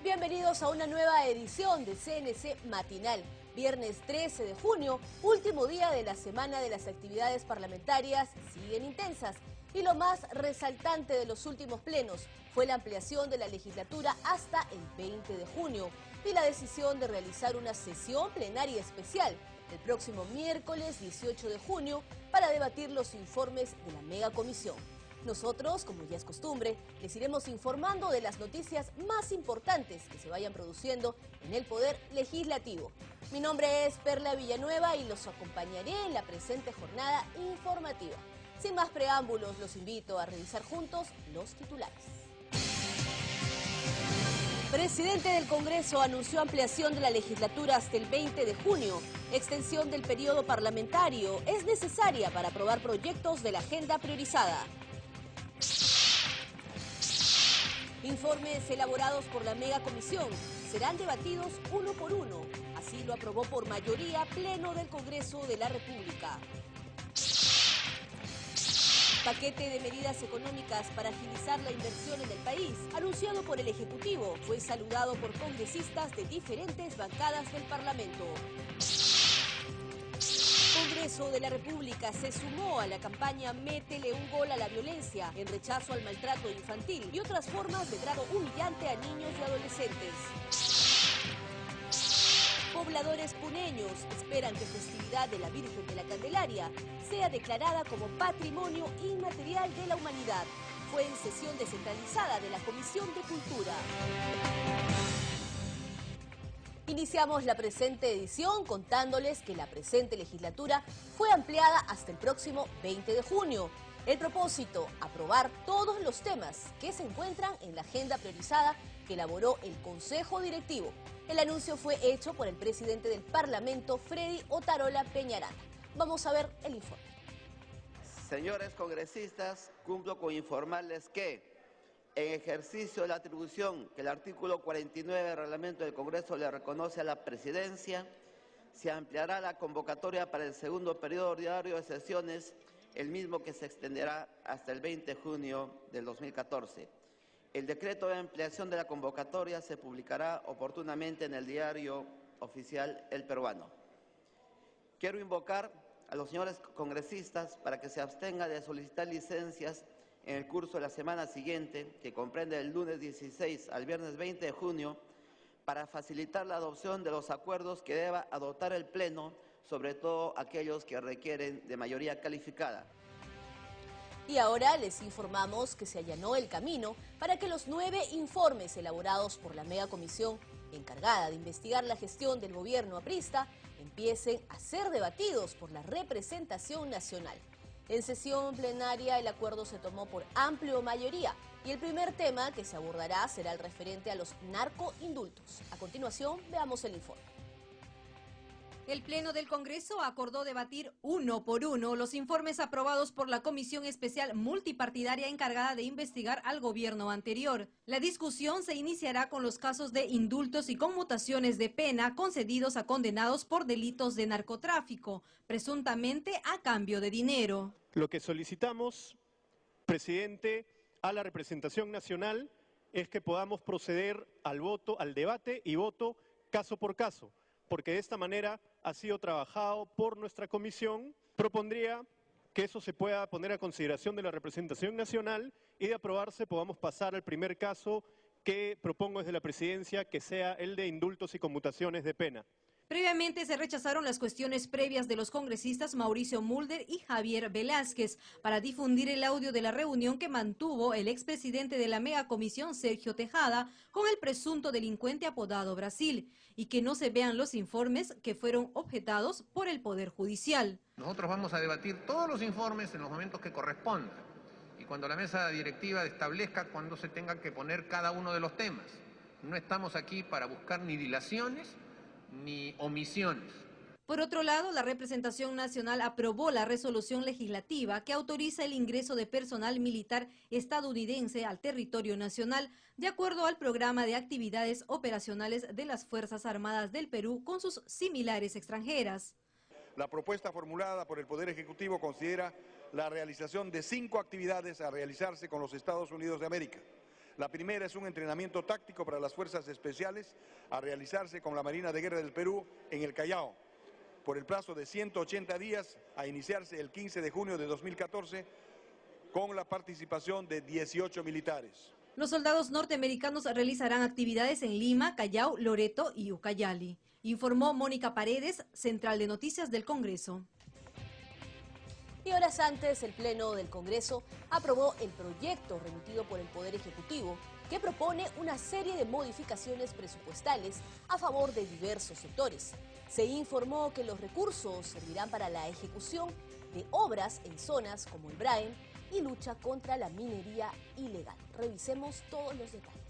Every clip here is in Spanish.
Bienvenidos a una nueva edición de CNC Matinal. Viernes 13 de junio, último día de la semana de las actividades parlamentarias, siguen intensas. Y lo más resaltante de los últimos plenos fue la ampliación de la legislatura hasta el 20 de junio y la decisión de realizar una sesión plenaria especial el próximo miércoles 18 de junio para debatir los informes de la megacomisión. Nosotros, como ya es costumbre, les iremos informando de las noticias más importantes que se vayan produciendo en el Poder Legislativo. Mi nombre es Perla Villanueva y los acompañaré en la presente jornada informativa. Sin más preámbulos, los invito a revisar juntos los titulares. Presidente del Congreso anunció ampliación de la legislatura hasta el 20 de junio. Extensión del periodo parlamentario es necesaria para aprobar proyectos de la agenda priorizada. Informes elaborados por la megacomisión serán debatidos uno por uno. Así lo aprobó por mayoría Pleno del Congreso de la República. Paquete de medidas económicas para agilizar la inversión en el país, anunciado por el Ejecutivo, fue saludado por congresistas de diferentes bancadas del Parlamento. Congreso de la República se sumó a la campaña Métele un gol a la violencia en rechazo al maltrato infantil y otras formas de trato humillante a niños y adolescentes. Pobladores puneños esperan que festividad de la Virgen de la Candelaria sea declarada como Patrimonio Inmaterial de la Humanidad. Fue en sesión descentralizada de la Comisión de Cultura. Iniciamos la presente edición contándoles que la presente legislatura fue ampliada hasta el próximo 20 de junio. El propósito, aprobar todos los temas que se encuentran en la agenda priorizada que elaboró el Consejo Directivo. El anuncio fue hecho por el presidente del Parlamento, Freddy Otarola Peñaranda. Vamos a ver el informe. Señores congresistas, cumplo con informarles que en ejercicio de la atribución que el artículo 49 del reglamento del Congreso le reconoce a la presidencia, se ampliará la convocatoria para el segundo periodo ordinario de sesiones, el mismo que se extenderá hasta el 20 de junio del 2014. El decreto de ampliación de la convocatoria se publicará oportunamente en el diario oficial El Peruano. Quiero invocar a los señores congresistas para que se abstengan de solicitar licencias en el curso de la semana siguiente, que comprende el lunes 16 al viernes 20 de junio, para facilitar la adopción de los acuerdos que deba adoptar el Pleno, sobre todo aquellos que requieren de mayoría calificada. Y ahora les informamos que se allanó el camino para que los 9 informes elaborados por la megacomisión encargada de investigar la gestión del gobierno aprista empiecen a ser debatidos por la representación nacional. En sesión plenaria el acuerdo se tomó por amplia mayoría y el primer tema que se abordará será el referente a los narcoindultos. A continuación, veamos el informe. El Pleno del Congreso acordó debatir uno por uno los informes aprobados por la Comisión Especial Multipartidaria encargada de investigar al gobierno anterior. La discusión se iniciará con los casos de indultos y conmutaciones de pena concedidos a condenados por delitos de narcotráfico, presuntamente a cambio de dinero. Lo que solicitamos, presidente, a la representación nacional es que podamos proceder al voto, al debate y voto caso por caso, porque de esta manera ha sido trabajado por nuestra comisión. Propondría que eso se pueda poner a consideración de la representación nacional y de aprobarse podamos pasar al primer caso que propongo desde la presidencia, que sea el de indultos y conmutaciones de pena. Previamente se rechazaron las cuestiones previas de los congresistas Mauricio Mulder y Javier Velázquez para difundir el audio de la reunión que mantuvo el expresidente de la megacomisión, Sergio Tejada, con el presunto delincuente apodado Brasil, y que no se vean los informes que fueron objetados por el Poder Judicial. Nosotros vamos a debatir todos los informes en los momentos que correspondan y cuando la mesa directiva establezca cuándo se tengan que poner cada uno de los temas. No estamos aquí para buscar ni dilaciones ni omisiones. Por otro lado, la representación nacional aprobó la resolución legislativa que autoriza el ingreso de personal militar estadounidense al territorio nacional, de acuerdo al programa de actividades operacionales de las Fuerzas Armadas del Perú con sus similares extranjeras. La propuesta formulada por el Poder Ejecutivo considera la realización de 5 actividades a realizarse con los Estados Unidos de América. La primera es un entrenamiento táctico para las fuerzas especiales a realizarse con la Marina de Guerra del Perú en el Callao, por el plazo de 180 días, a iniciarse el 15 de junio de 2014, con la participación de 18 militares. Los soldados norteamericanos realizarán actividades en Lima, Callao, Loreto y Ucayali, informó Mónica Paredes, Central de Noticias del Congreso. Y horas antes, el Pleno del Congreso aprobó el proyecto remitido por el Poder Ejecutivo que propone una serie de modificaciones presupuestales a favor de diversos sectores. Se informó que los recursos servirán para la ejecución de obras en zonas como el Braem y lucha contra la minería ilegal. Revisemos todos los detalles.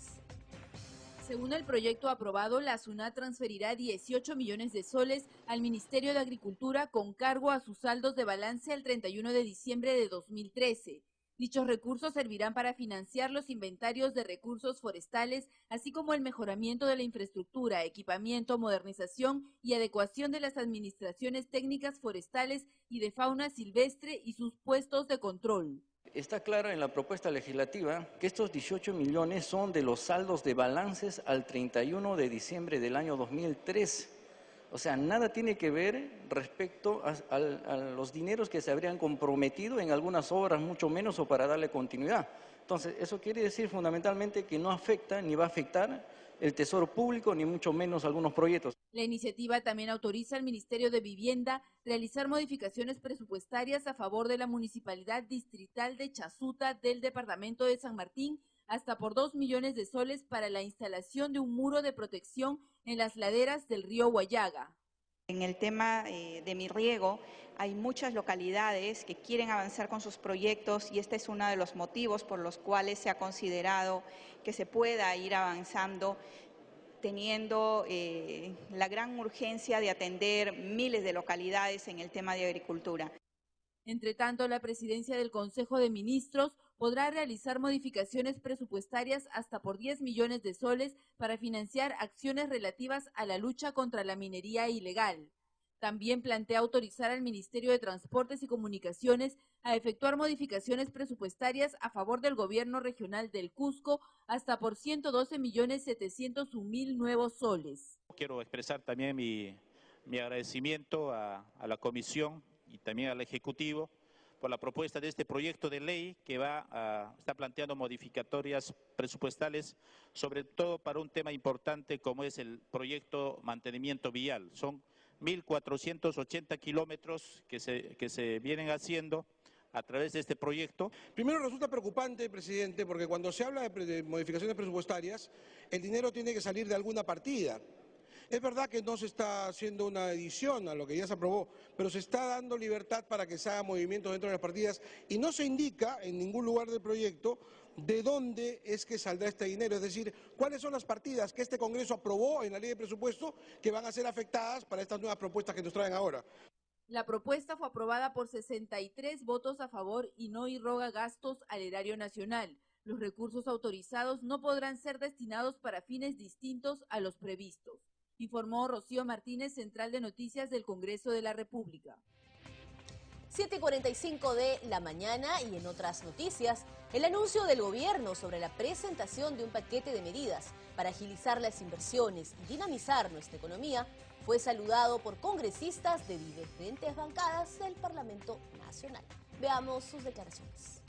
Según el proyecto aprobado, la SUNAT transferirá 18 millones de soles al Ministerio de Agricultura con cargo a sus saldos de balance al 31 de diciembre de 2013. Dichos recursos servirán para financiar los inventarios de recursos forestales, así como el mejoramiento de la infraestructura, equipamiento, modernización y adecuación de las administraciones técnicas forestales y de fauna silvestre y sus puestos de control. Está clara en la propuesta legislativa que estos 18 millones son de los saldos de balances al 31 de diciembre del año 2003. O sea, nada tiene que ver respecto a los dineros que se habrían comprometido en algunas obras, mucho menos o para darle continuidad. Entonces, eso quiere decir fundamentalmente que no afecta ni va a afectar el Tesoro Público, ni mucho menos algunos proyectos. La iniciativa también autoriza al Ministerio de Vivienda realizar modificaciones presupuestarias a favor de la Municipalidad Distrital de Chasuta del Departamento de San Martín, hasta por 2 millones de soles para la instalación de un muro de protección en las laderas del río Huallaga. En el tema de mi riego, hay muchas localidades que quieren avanzar con sus proyectos y este es uno de los motivos por los cuales se ha considerado que se pueda ir avanzando teniendo la gran urgencia de atender miles de localidades en el tema de agricultura. Entre tanto, la presidencia del Consejo de Ministros podrá realizar modificaciones presupuestarias hasta por 10 millones de soles para financiar acciones relativas a la lucha contra la minería ilegal. También plantea autorizar al Ministerio de Transportes y Comunicaciones a efectuar modificaciones presupuestarias a favor del gobierno regional del Cusco hasta por 112.701.000 nuevos soles. Quiero expresar también mi agradecimiento a la Comisión y también al Ejecutivo por la propuesta de este proyecto de ley que está planteando modificatorias presupuestales, sobre todo para un tema importante como es el proyecto mantenimiento vial. Son 1.480 kilómetros que se vienen haciendo a través de este proyecto. Primero resulta preocupante, presidente, porque cuando se habla de modificaciones presupuestarias, el dinero tiene que salir de alguna partida. Es verdad que no se está haciendo una adición a lo que ya se aprobó, pero se está dando libertad para que se haga movimiento dentro de las partidas y no se indica en ningún lugar del proyecto de dónde es que saldrá este dinero, es decir, cuáles son las partidas que este Congreso aprobó en la ley de presupuesto que van a ser afectadas para estas nuevas propuestas que nos traen ahora. La propuesta fue aprobada por 63 votos a favor y no irroga gastos al erario nacional. Los recursos autorizados no podrán ser destinados para fines distintos a los previstos, informó Rocío Martínez, Central de Noticias del Congreso de la República. 7:45 de la mañana y en otras noticias, el anuncio del gobierno sobre la presentación de un paquete de medidas para agilizar las inversiones y dinamizar nuestra economía fue saludado por congresistas de diferentes bancadas del Parlamento Nacional. Veamos sus declaraciones.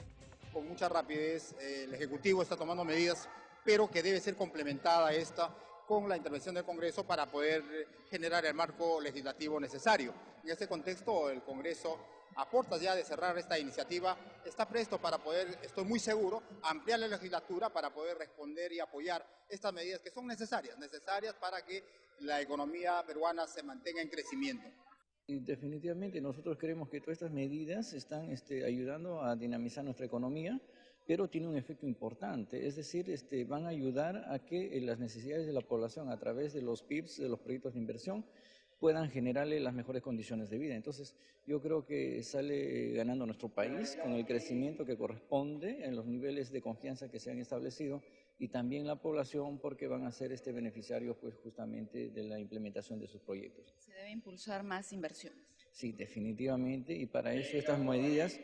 Con mucha rapidez el Ejecutivo está tomando medidas, pero que debe ser complementada esta con la intervención del Congreso para poder generar el marco legislativo necesario. En este contexto, el Congreso, a puertas ya de cerrar esta iniciativa, está presto para poder, estoy muy seguro, ampliar la legislatura para poder responder y apoyar estas medidas que son necesarias para que la economía peruana se mantenga en crecimiento. Y definitivamente nosotros creemos que todas estas medidas están ayudando a dinamizar nuestra economía, pero tiene un efecto importante, es decir, van a ayudar a que las necesidades de la población a través de los PIBs, de los proyectos de inversión, puedan generarle las mejores condiciones de vida. Entonces, yo creo que sale ganando nuestro país con el crecimiento que corresponde en los niveles de confianza que se han establecido y también la población porque van a ser beneficiarios pues justamente de la implementación de sus proyectos. ¿Se debe impulsar más inversiones? Sí, definitivamente, y para eso estas medidas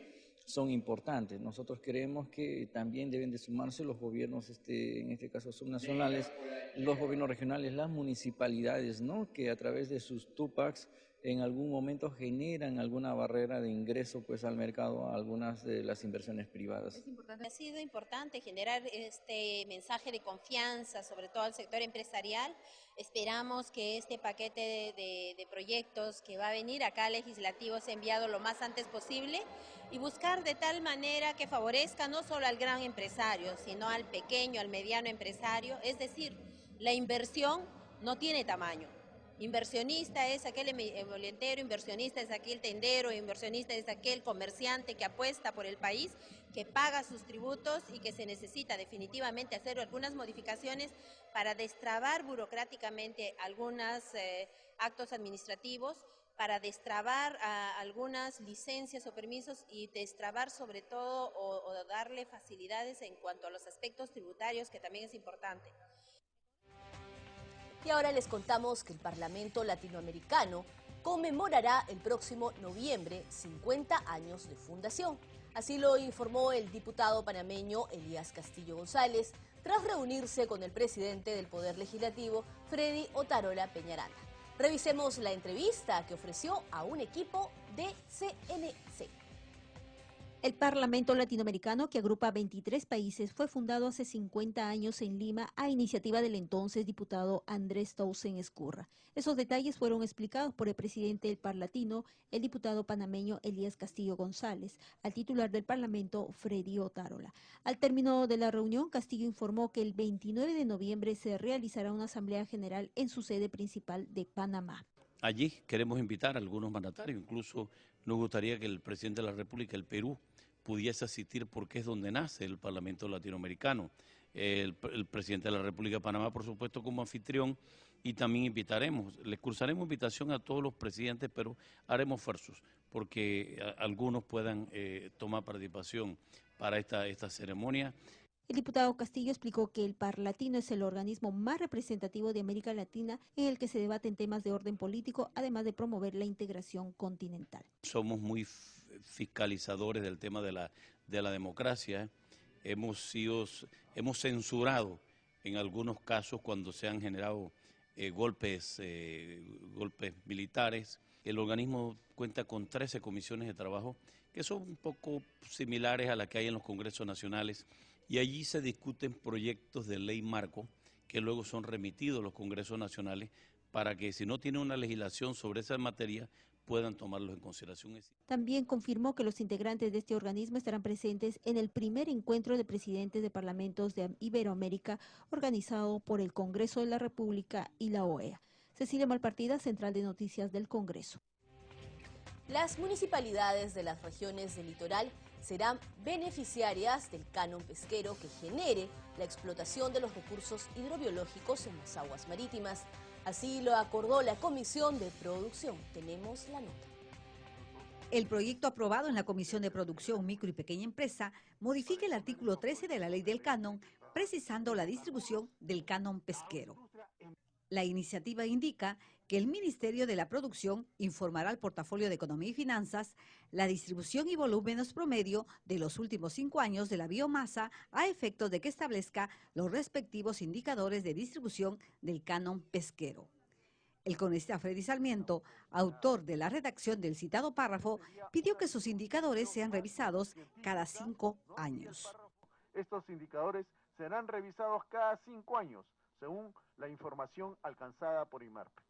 son importantes. Nosotros creemos que también deben de sumarse los gobiernos, en este caso subnacionales, los gobiernos regionales, las municipalidades, ¿no? Que a través de sus Tupacs en algún momento generan alguna barrera de ingreso pues al mercado a algunas de las inversiones privadas. Ha sido importante generar este mensaje de confianza, sobre todo al sector empresarial. Esperamos que este paquete de proyectos que va a venir acá al legislativo sea enviado lo más antes posible y buscar de tal manera que favorezca no solo al gran empresario, sino al pequeño, al mediano empresario. Es decir, la inversión no tiene tamaño. Inversionista es aquel emolientero, inversionista es aquel tendero, inversionista es aquel comerciante que apuesta por el país, que paga sus tributos y que se necesita definitivamente hacer algunas modificaciones para destrabar burocráticamente algunos actos administrativos, para destrabar algunas licencias o permisos y destrabar sobre todo o darle facilidades en cuanto a los aspectos tributarios, que también es importante. Y ahora les contamos que el Parlamento Latinoamericano conmemorará el próximo noviembre 50 años de fundación. Así lo informó el diputado panameño Elías Castillo González, tras reunirse con el presidente del Poder Legislativo, Freddy Otárola Peñaranda. Revisemos la entrevista que ofreció a un equipo de CNC. El Parlamento Latinoamericano, que agrupa 23 países, fue fundado hace 50 años en Lima a iniciativa del entonces diputado Andrés Tausen Ezcurra. Esos detalles fueron explicados por el presidente del Parlatino, el diputado panameño Elías Castillo González, al titular del Parlamento, Freddy Otárola. Al término de la reunión, Castillo informó que el 29 de noviembre se realizará una asamblea general en su sede principal de Panamá. Allí queremos invitar a algunos mandatarios, incluso nos gustaría que el presidente de la República, el Perú, pudiese asistir porque es donde nace el Parlamento Latinoamericano. El presidente de la República de Panamá, por supuesto, como anfitrión, y también les cursaremos invitación a todos los presidentes, pero haremos esfuerzos porque algunos puedan tomar participación para esta ceremonia. El diputado Castillo explicó que el Parlatino es el organismo más representativo de América Latina en el que se debaten temas de orden político, además de promover la integración continental. Somos muy fiscalizadores del tema de la democracia. Hemos censurado en algunos casos cuando se han generado golpes militares. El organismo cuenta con 13 comisiones de trabajo que son un poco similares a las que hay en los congresos nacionales, y allí se discuten proyectos de ley marco que luego son remitidos a los congresos nacionales para que, si no tienen una legislación sobre esa materia, puedan tomarlos en consideración. También confirmó que los integrantes de este organismo estarán presentes en el primer encuentro de presidentes de parlamentos de Iberoamérica organizado por el Congreso de la República y la OEA. Cecilia Malpartida, Central de Noticias del Congreso. Las municipalidades de las regiones del litoral serán beneficiarias del canon pesquero que genere la explotación de los recursos hidrobiológicos en las aguas marítimas. Así lo acordó la Comisión de Producción. Tenemos la nota. El proyecto aprobado en la Comisión de Producción, Micro y Pequeña Empresa modifica el artículo 13 de la Ley del Canon, precisando la distribución del canon pesquero. La iniciativa indica que el Ministerio de la Producción informará al Portafolio de Economía y Finanzas la distribución y volúmenes promedio de los últimos 5 años de la biomasa a efectos de que establezca los respectivos indicadores de distribución del canon pesquero. El congresista Freddy Sarmiento, autor de la redacción del citado párrafo, pidió que sus indicadores sean revisados cada 5 años. Estos indicadores serán revisados cada 5 años, según la información alcanzada por IMARPE.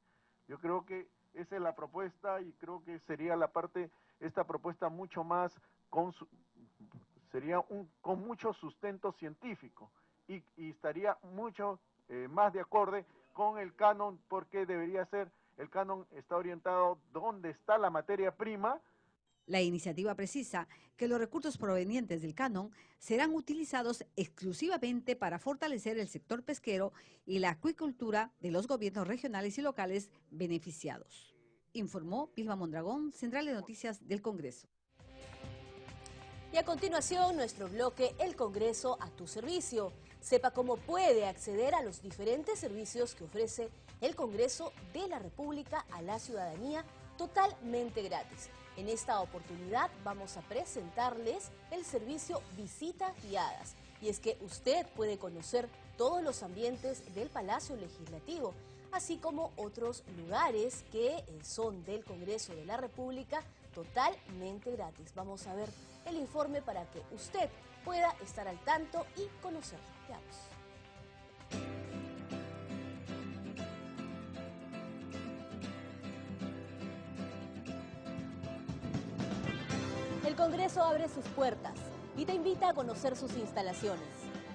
Yo creo que esa es la propuesta y creo que sería esta propuesta mucho más, con mucho sustento científico y estaría mucho más de acorde con el canon, porque debería ser, el canon está orientado donde está la materia prima. La iniciativa precisa que los recursos provenientes del canon serán utilizados exclusivamente para fortalecer el sector pesquero y la acuicultura de los gobiernos regionales y locales beneficiados. Informó Vilma Mondragón, Central de Noticias del Congreso. Y a continuación, nuestro bloque El Congreso a tu servicio. Sepa cómo puede acceder a los diferentes servicios que ofrece el Congreso de la República a la ciudadanía totalmente gratis. En esta oportunidad vamos a presentarles el servicio Visitas Guiadas. Y es que usted puede conocer todos los ambientes del Palacio Legislativo, así como otros lugares que son del Congreso de la República, totalmente gratis. Vamos a ver el informe para que usted pueda estar al tanto y conocerlo. Veamos. El Congreso abre sus puertas y te invita a conocer sus instalaciones.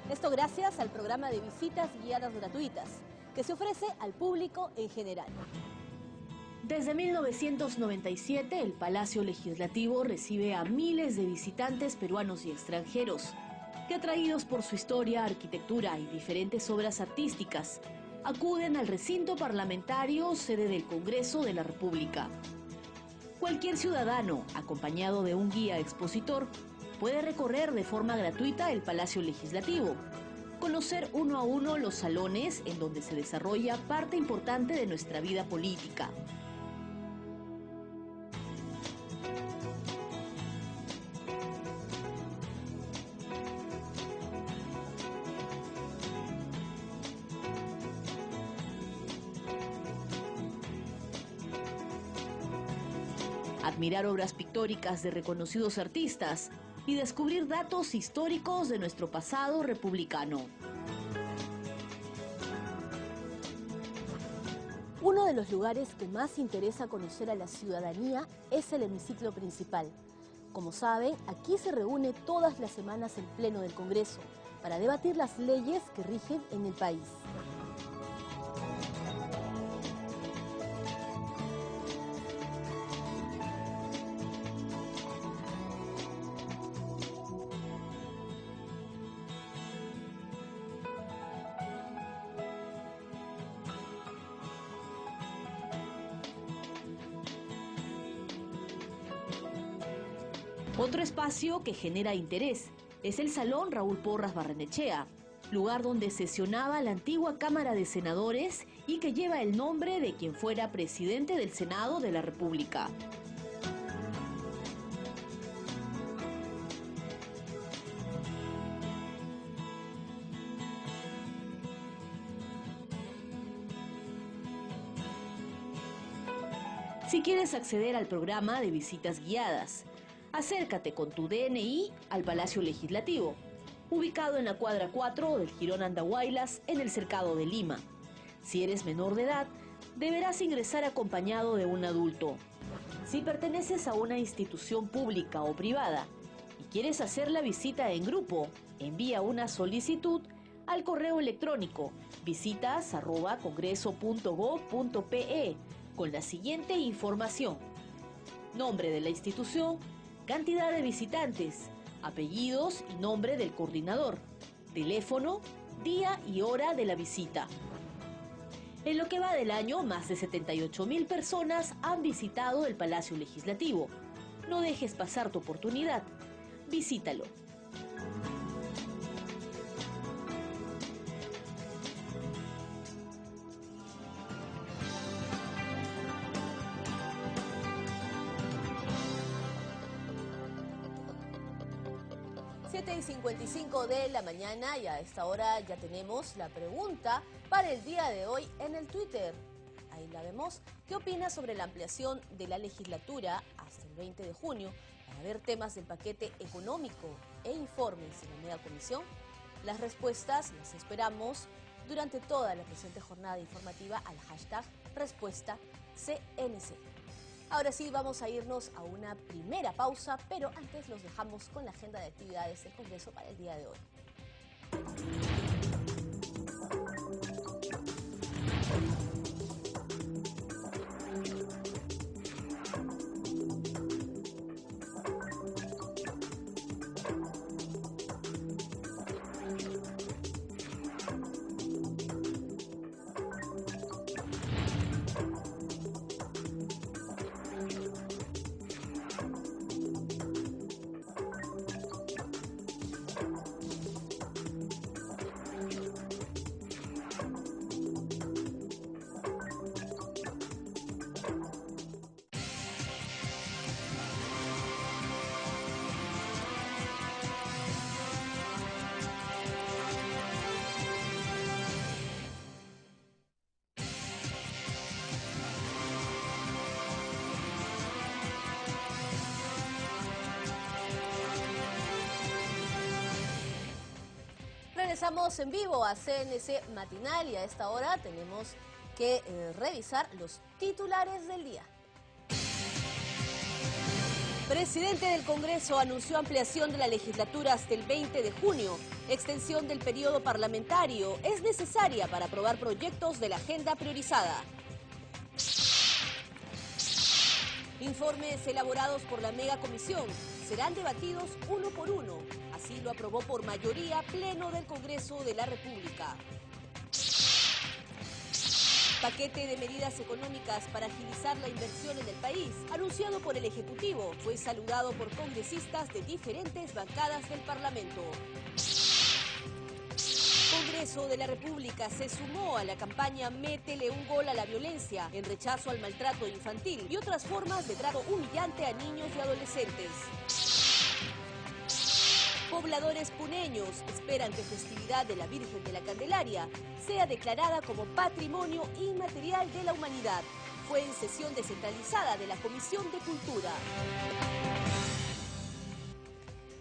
Esto gracias al programa de visitas guiadas gratuitas, que se ofrece al público en general. Desde 1997, el Palacio Legislativo recibe a miles de visitantes peruanos y extranjeros, que atraídos por su historia, arquitectura y diferentes obras artísticas, acuden al recinto parlamentario, sede del Congreso de la República. Cualquier ciudadano, acompañado de un guía expositor, puede recorrer de forma gratuita el Palacio Legislativo, conocer uno a uno los salones en donde se desarrolla parte importante de nuestra vida política. Admirar obras pictóricas de reconocidos artistas y descubrir datos históricos de nuestro pasado republicano. Uno de los lugares que más interesa conocer a la ciudadanía es el hemiciclo principal. Como saben, aquí se reúne todas las semanas el Pleno del Congreso para debatir las leyes que rigen en el país. Otro espacio que genera interés es el Salón Raúl Porras Barrenechea, lugar donde sesionaba la antigua Cámara de Senadores y que lleva el nombre de quien fuera presidente del Senado de la República. Si quieres acceder al programa de visitas guiadas, acércate con tu DNI al Palacio Legislativo, ubicado en la cuadra 4 del Jirón Andahuaylas, en el Cercado de Lima. Si eres menor de edad, deberás ingresar acompañado de un adulto. Si perteneces a una institución pública o privada y quieres hacer la visita en grupo, envía una solicitud al correo electrónico visitas@congreso.gov.pe con la siguiente información: nombre de la institución, cantidad de visitantes, apellidos y nombre del coordinador, teléfono, día y hora de la visita. En lo que va del año, más de 78,000 personas han visitado el Palacio Legislativo. No dejes pasar tu oportunidad. Visítalo. y 55 de la mañana y a esta hora ya tenemos la pregunta para el día de hoy en el Twitter. Ahí la vemos. ¿Qué opina sobre la ampliación de la legislatura hasta el 20 de junio para ver temas del paquete económico e informes en la media comisión? Las respuestas las esperamos durante toda la presente jornada informativa al hashtag respuesta CNC. Ahora sí, vamos a irnos a una primera pausa, pero antes los dejamos con la agenda de actividades del Congreso para el día de hoy. Regresamos en vivo a CNC Matinal y a esta hora tenemos que revisar los titulares del día. Presidente del Congreso anunció ampliación de la legislatura hasta el 20 de junio. Extensión del periodo parlamentario es necesaria para aprobar proyectos de la agenda priorizada. Informes elaborados por la megacomisión serán debatidos uno por uno. Así lo aprobó por mayoría Pleno del Congreso de la República. Paquete de medidas económicas para agilizar la inversión en el país, anunciado por el Ejecutivo, fue saludado por congresistas de diferentes bancadas del Parlamento. Congreso de la República se sumó a la campaña Métele un gol a la violencia, en rechazo al maltrato infantil y otras formas de trato humillante a niños y adolescentes. Pobladores puneños esperan que festividad de la Virgen de la Candelaria sea declarada como Patrimonio Inmaterial de la Humanidad. Fue en sesión descentralizada de la Comisión de Cultura.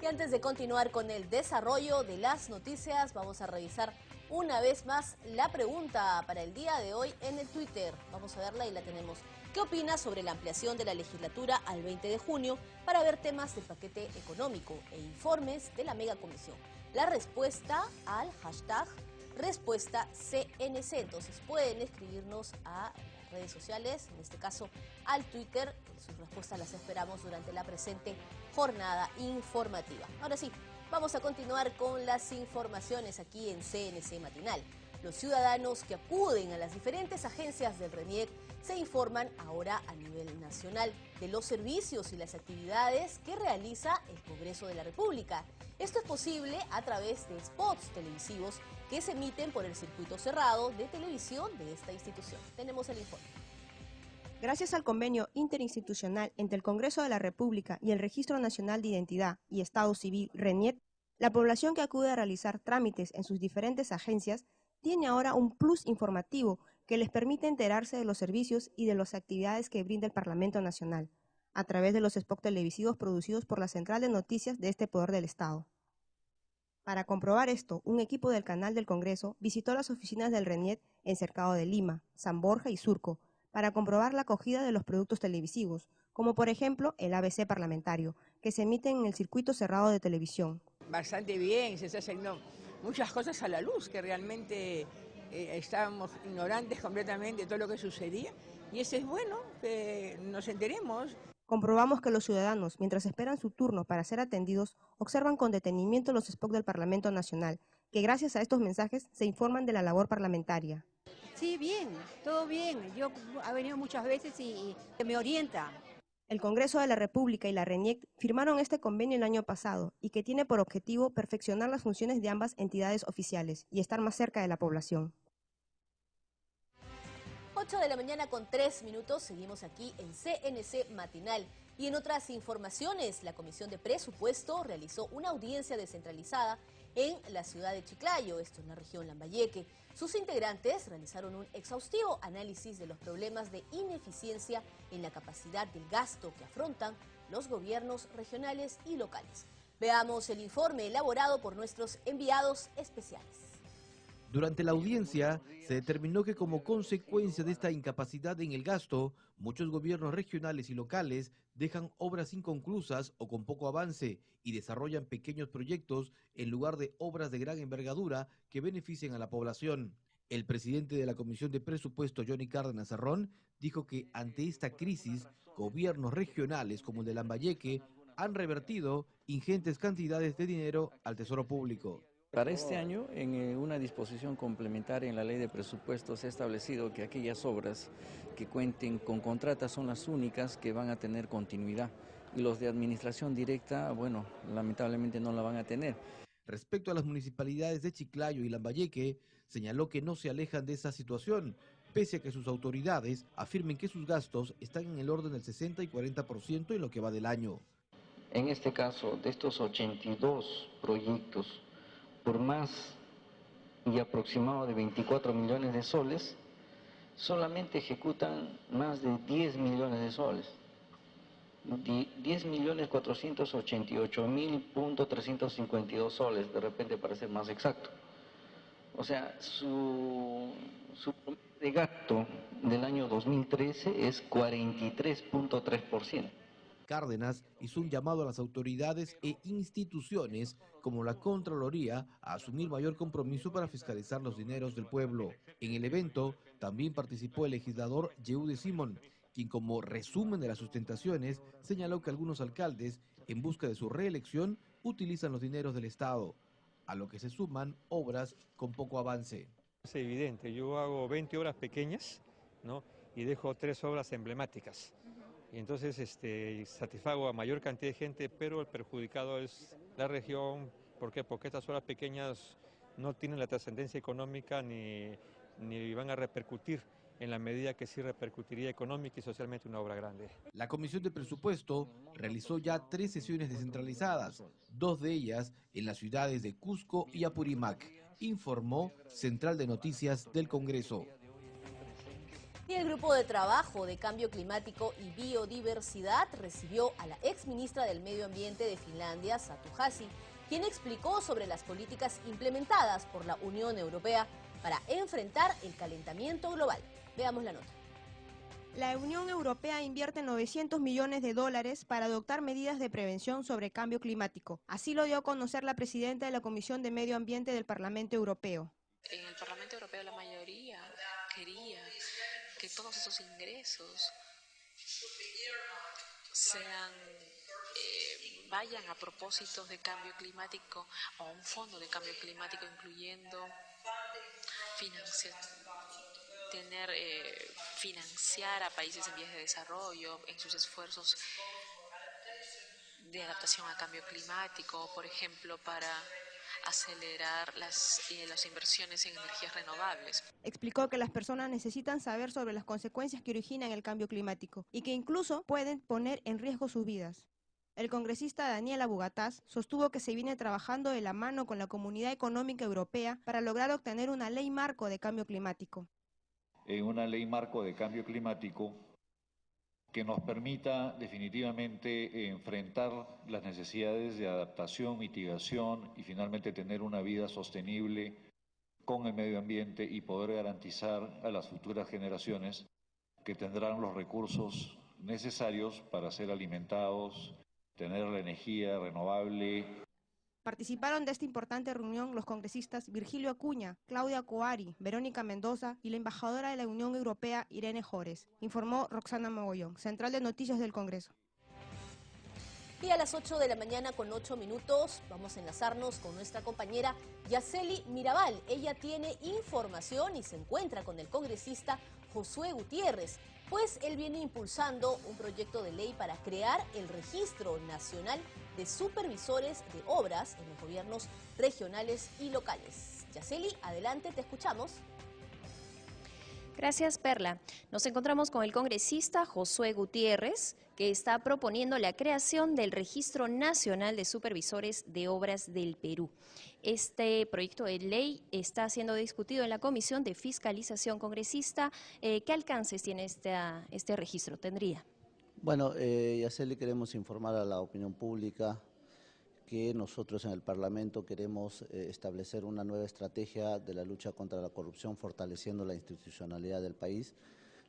Y antes de continuar con el desarrollo de las noticias, vamos a revisar una vez más la pregunta para el día de hoy en el Twitter. Vamos a verla y la tenemos. ¿Qué opinas sobre la ampliación de la legislatura al 20 de junio para ver temas del paquete económico e informes de la megacomisión? La respuesta al hashtag respuesta CNC. Entonces pueden escribirnos a las redes sociales, en este caso al Twitter. Sus respuestas las esperamos durante la presente jornada informativa. Ahora sí, vamos a continuar con las informaciones aquí en CNC Matinal. Los ciudadanos que acuden a las diferentes agencias del RENIEC se informan ahora a nivel nacional de los servicios y las actividades que realiza el Congreso de la República. Esto es posible a través de spots televisivos que se emiten por el circuito cerrado de televisión de esta institución. Tenemos el informe. Gracias al convenio interinstitucional entre el Congreso de la República y el Registro Nacional de Identidad y Estado Civil, RENIEC, la población que acude a realizar trámites en sus diferentes agencias tiene ahora un plus informativo que les permite enterarse de los servicios y de las actividades que brinda el Parlamento Nacional, a través de los spots televisivos producidos por la Central de Noticias de este Poder del Estado. Para comprobar esto, un equipo del canal del Congreso visitó las oficinas del RENIEC en Cercado de Lima, San Borja y Surco, para comprobar la acogida de los productos televisivos, como por ejemplo el ABC parlamentario, que se emite en el circuito cerrado de televisión. Bastante bien, se está haciendo muchas cosas a la luz, que realmente estábamos ignorantes completamente de todo lo que sucedía, y eso es bueno, que nos enteremos. Comprobamos que los ciudadanos, mientras esperan su turno para ser atendidos, observan con detenimiento los spots del Parlamento Nacional, que gracias a estos mensajes se informan de la labor parlamentaria. Sí, bien, todo bien. Yo he venido muchas veces y me orienta. El Congreso de la República y la RENIEC firmaron este convenio el año pasado y que tiene por objetivo perfeccionar las funciones de ambas entidades oficiales y estar más cerca de la población. 8 de la mañana con 3 minutos, seguimos aquí en CNC Matinal. Y en otras informaciones, la Comisión de Presupuesto realizó una audiencia descentralizada en la ciudad de Chiclayo, esto en la región Lambayeque. Sus integrantes realizaron un exhaustivo análisis de los problemas de ineficiencia en la capacidad del gasto que afrontan los gobiernos regionales y locales. Veamos el informe elaborado por nuestros enviados especiales. Durante la audiencia se determinó que como consecuencia de esta incapacidad en el gasto, muchos gobiernos regionales y locales dejan obras inconclusas o con poco avance y desarrollan pequeños proyectos en lugar de obras de gran envergadura que beneficien a la población. El presidente de la Comisión de Presupuesto, Johnny Cárdenas Cerrón, dijo que ante esta crisis, gobiernos regionales como el de Lambayeque han revertido ingentes cantidades de dinero al Tesoro Público. Para este año, en una disposición complementaria en la Ley de Presupuestos se ha establecido que aquellas obras que cuenten con contratas son las únicas que van a tener continuidad y los de administración directa, bueno, lamentablemente no la van a tener. Respecto a las municipalidades de Chiclayo y Lambayeque, señaló que no se alejan de esa situación, pese a que sus autoridades afirmen que sus gastos están en el orden del 60 y 40% en lo que va del año. En este caso, de estos 82 proyectos, por más y aproximado de 24 millones de soles, solamente ejecutan más de 10 millones de soles. 10.488.352 soles, de repente para ser más exacto. O sea, su promedio de gasto del año 2013 es 43.3%. Cárdenas hizo un llamado a las autoridades e instituciones como la Contraloría a asumir mayor compromiso para fiscalizar los dineros del pueblo. En el evento también participó el legislador Yehude Simón, quien como resumen de las sustentaciones señaló que algunos alcaldes, en busca de su reelección, utilizan los dineros del Estado, a lo que se suman obras con poco avance. Es evidente, yo hago 20 obras pequeñas, ¿no? Y dejo 3 obras emblemáticas. Y entonces satisfago a mayor cantidad de gente, pero el perjudicado es la región. ¿Por qué? Porque estas obras pequeñas no tienen la trascendencia económica ni van a repercutir en la medida que sí repercutiría económica y socialmente una obra grande. La Comisión de Presupuesto realizó ya 3 sesiones descentralizadas, 2 de ellas en las ciudades de Cusco y Apurímac, informó Central de Noticias del Congreso. Y el Grupo de Trabajo de Cambio Climático y Biodiversidad recibió a la exministra del Medio Ambiente de Finlandia, Satu Hassi, quien explicó sobre las políticas implementadas por la Unión Europea para enfrentar el calentamiento global. Veamos la nota. La Unión Europea invierte $900 millones para adoptar medidas de prevención sobre cambio climático. Así lo dio a conocer la presidenta de la Comisión de Medio Ambiente del Parlamento Europeo. En el Parlamento Europeo la mayoría quería que todos esos ingresos vayan a propósitos de cambio climático, a un fondo de cambio climático, incluyendo financiar a países en vías de desarrollo en sus esfuerzos de adaptación a cambio climático, por ejemplo, para acelerar las inversiones en energías renovables. Explicó que las personas necesitan saber sobre las consecuencias que originan el cambio climático y que incluso pueden poner en riesgo sus vidas. El congresista Daniel Abugataz sostuvo que se viene trabajando de la mano con la Comunidad Económica Europea para lograr obtener una ley marco de cambio climático. Una ley marco de cambio climático que nos permita definitivamente enfrentar las necesidades de adaptación, mitigación y finalmente tener una vida sostenible con el medio ambiente y poder garantizar a las futuras generaciones que tendrán los recursos necesarios para ser alimentados, tener la energía renovable. Participaron de esta importante reunión los congresistas Virgilio Acuña, Claudia Coari, Verónica Mendoza y la embajadora de la Unión Europea, Irene Jores, informó Roxana Mogollón, Central de Noticias del Congreso. Y a las 8 de la mañana con 8 minutos vamos a enlazarnos con nuestra compañera Yaceli Mirabal. Ella tiene información y se encuentra con el congresista Josué Gutiérrez, pues él viene impulsando un proyecto de ley para crear el Registro Nacional de Supervisores de Obras en los gobiernos regionales y locales. Yaceli, adelante, te escuchamos. Gracias, Perla. Nos encontramos con el congresista Josué Gutiérrez, que está proponiendo la creación del Registro Nacional de Supervisores de Obras del Perú. Este proyecto de ley está siendo discutido en la Comisión de Fiscalización Congresista. ¿Qué alcances tiene este registro? ¿Tendría? Bueno, Yaceli, queremos informar a la opinión pública que nosotros en el Parlamento queremos establecer una nueva estrategia de la lucha contra la corrupción, fortaleciendo la institucionalidad del país.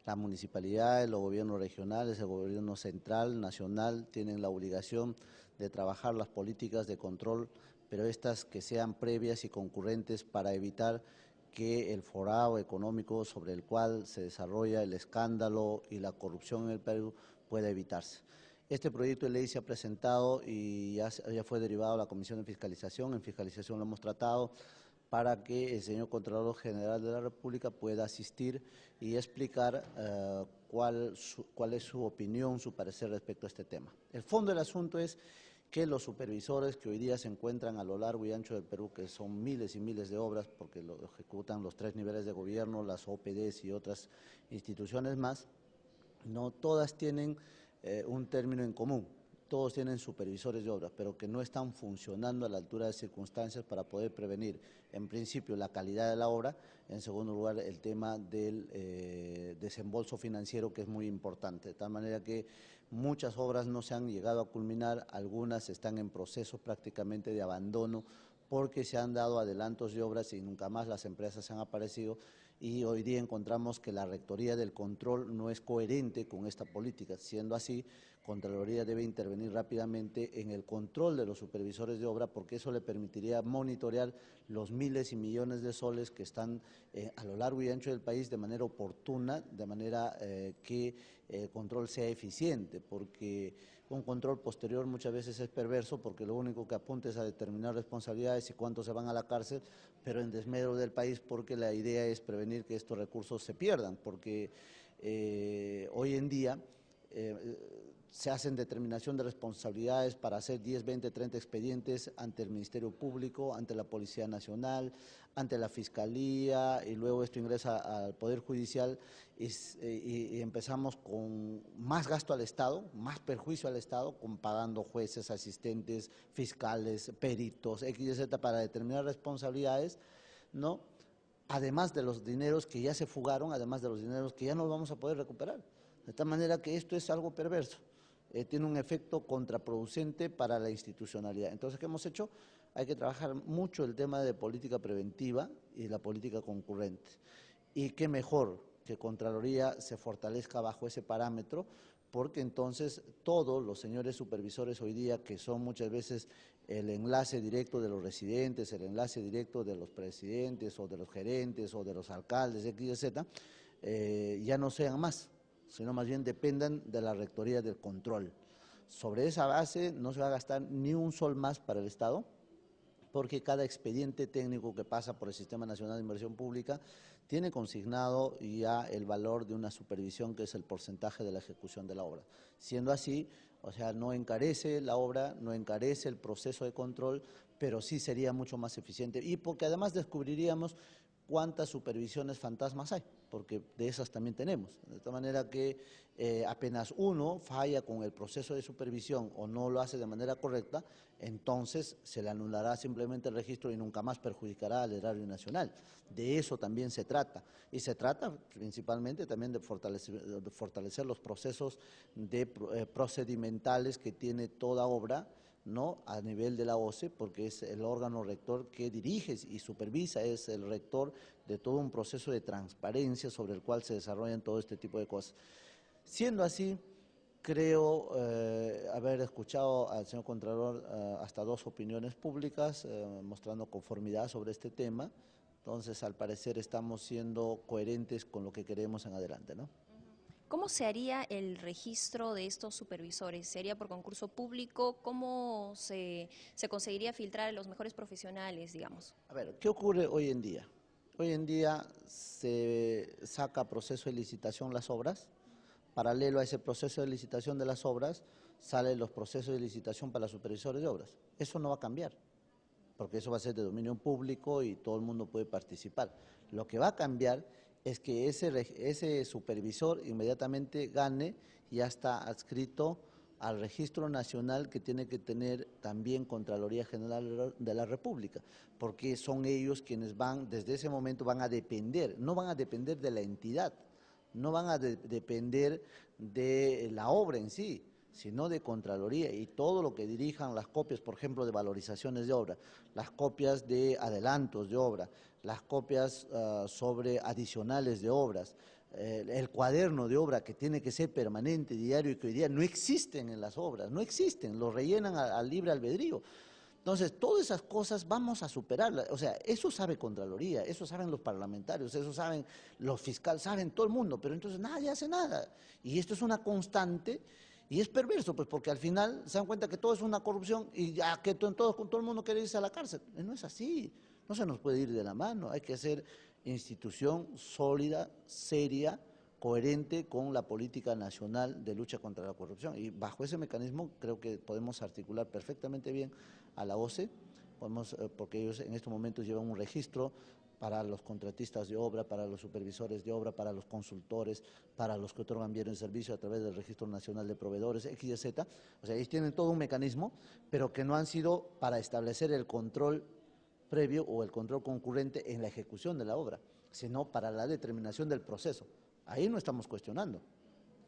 La municipalidad, los gobiernos regionales, el gobierno central, nacional, tienen la obligación de trabajar las políticas de control, pero estas que sean previas y concurrentes para evitar que el forado económico sobre el cual se desarrolla el escándalo y la corrupción en el Perú pueda evitarse. Este proyecto de ley se ha presentado y ya fue derivado a la Comisión de Fiscalización. En Fiscalización lo hemos tratado para que el señor Contralor General de la República pueda asistir y explicar cuál es su opinión, su parecer respecto a este tema. El fondo del asunto es que los supervisores que hoy día se encuentran a lo largo y ancho del Perú, que son miles y miles de obras, porque lo ejecutan los 3 niveles de gobierno, las OPDs y otras instituciones más, no todas tienen un término en común. Todos tienen supervisores de obras, pero que no están funcionando a la altura de circunstancias para poder prevenir, en principio, la calidad de la obra, en segundo lugar, el tema del desembolso financiero, que es muy importante, de tal manera que muchas obras no se han llegado a culminar, algunas están en proceso prácticamente de abandono porque se han dado adelantos de obras y nunca más las empresas han aparecido, y hoy día encontramos que la Rectoría del Control no es coherente con esta política. Siendo así, Contraloría debe intervenir rápidamente en el control de los supervisores de obra, porque eso le permitiría monitorear los miles y millones de soles que están a lo largo y ancho del país de manera oportuna, de manera que el control sea eficiente, porque un control posterior muchas veces es perverso, porque lo único que apunta es a determinar responsabilidades y cuántos se van a la cárcel, pero en desmedro del país, porque la idea es prevenir que estos recursos se pierdan, porque hoy en día se hacen determinación de responsabilidades para hacer 10, 20, 30 expedientes ante el Ministerio Público, ante la Policía Nacional, ante la Fiscalía, y luego esto ingresa al Poder Judicial y empezamos con más gasto al Estado, más perjuicio al Estado, con pagando jueces, asistentes, fiscales, peritos, X y Z para determinar responsabilidades, ¿no? Además de los dineros que ya se fugaron, además de los dineros que ya no vamos a poder recuperar. De tal manera que esto es algo perverso. Tiene un efecto contraproducente para la institucionalidad. Entonces, ¿qué hemos hecho? Hay que trabajar mucho el tema de política preventiva y la política concurrente. Y qué mejor que Contraloría se fortalezca bajo ese parámetro, porque entonces todos los señores supervisores hoy día, que son muchas veces el enlace directo de los residentes, el enlace directo de los presidentes o de los gerentes o de los alcaldes, X y Z, ya no sean más, sino más bien dependan de la Rectoría del Control. Sobre esa base no se va a gastar ni un sol más para el Estado, porque cada expediente técnico que pasa por el Sistema Nacional de Inversión Pública tiene consignado ya el valor de una supervisión, que es el porcentaje de la ejecución de la obra. Siendo así, o sea, no encarece la obra, no encarece el proceso de control, pero sí sería mucho más eficiente, y porque además descubriríamos cuántas supervisiones fantasmas hay, porque de esas también tenemos. De tal manera que apenas uno falla con el proceso de supervisión o no lo hace de manera correcta, entonces se le anulará simplemente el registro y nunca más perjudicará al erario nacional. De eso también se trata. Y se trata principalmente también de fortalecer los procesos procedimentales que tiene toda obra, ¿no?, a nivel de la OCE, porque es el órgano rector que dirige y supervisa, es el rector de todo un proceso de transparencia sobre el cual se desarrollan todo este tipo de cosas. Siendo así, creo haber escuchado al señor Contralor hasta 2 opiniones públicas mostrando conformidad sobre este tema. Entonces, al parecer, estamos siendo coherentes con lo que queremos en adelante, ¿no? ¿Cómo se haría el registro de estos supervisores? ¿Se haría por concurso público? ¿Cómo se conseguiría filtrar a los mejores profesionales, digamos? A ver, ¿qué ocurre hoy en día? Hoy en día se saca a proceso de licitación las obras. Paralelo a ese proceso de licitación de las obras, salen los procesos de licitación para los supervisores de obras. Eso no va a cambiar, porque eso va a ser de dominio público y todo el mundo puede participar. Lo que va a cambiar es que ese supervisor inmediatamente gane, ya está adscrito al Registro Nacional, que tiene que tener también Contraloría General de la República, porque son ellos quienes van, desde ese momento van a depender, no van a depender de la entidad, no van a depender de la obra en sí, sino de Contraloría, y todo lo que dirijan las copias, por ejemplo, de valorizaciones de obra, las copias de adelantos de obra, las copias sobre adicionales de obras, el cuaderno de obra que tiene que ser permanente, diario, y que hoy día no existen en las obras, no existen, lo rellenan al libre albedrío. Entonces, todas esas cosas vamos a superarlas. O sea, eso sabe Contraloría, eso saben los parlamentarios, eso saben los fiscales, saben todo el mundo, pero entonces nadie hace nada. Y esto es una constante. Y es perverso, pues, porque al final se dan cuenta que todo es una corrupción y ya que todo el mundo quiere irse a la cárcel. No es así, no se nos puede ir de la mano. Hay que ser institución sólida, seria, coherente con la política nacional de lucha contra la corrupción. Y bajo ese mecanismo creo que podemos articular perfectamente bien a la OCE, porque ellos en estos momentos llevan un registro para los contratistas de obra, para los supervisores de obra, para los consultores, para los que otorgan bienes de servicio a través del Registro Nacional de Proveedores, X y Z. O sea, ellos tienen todo un mecanismo, pero que no han sido para establecer el control previo o el control concurrente en la ejecución de la obra, sino para la determinación del proceso. Ahí no estamos cuestionando.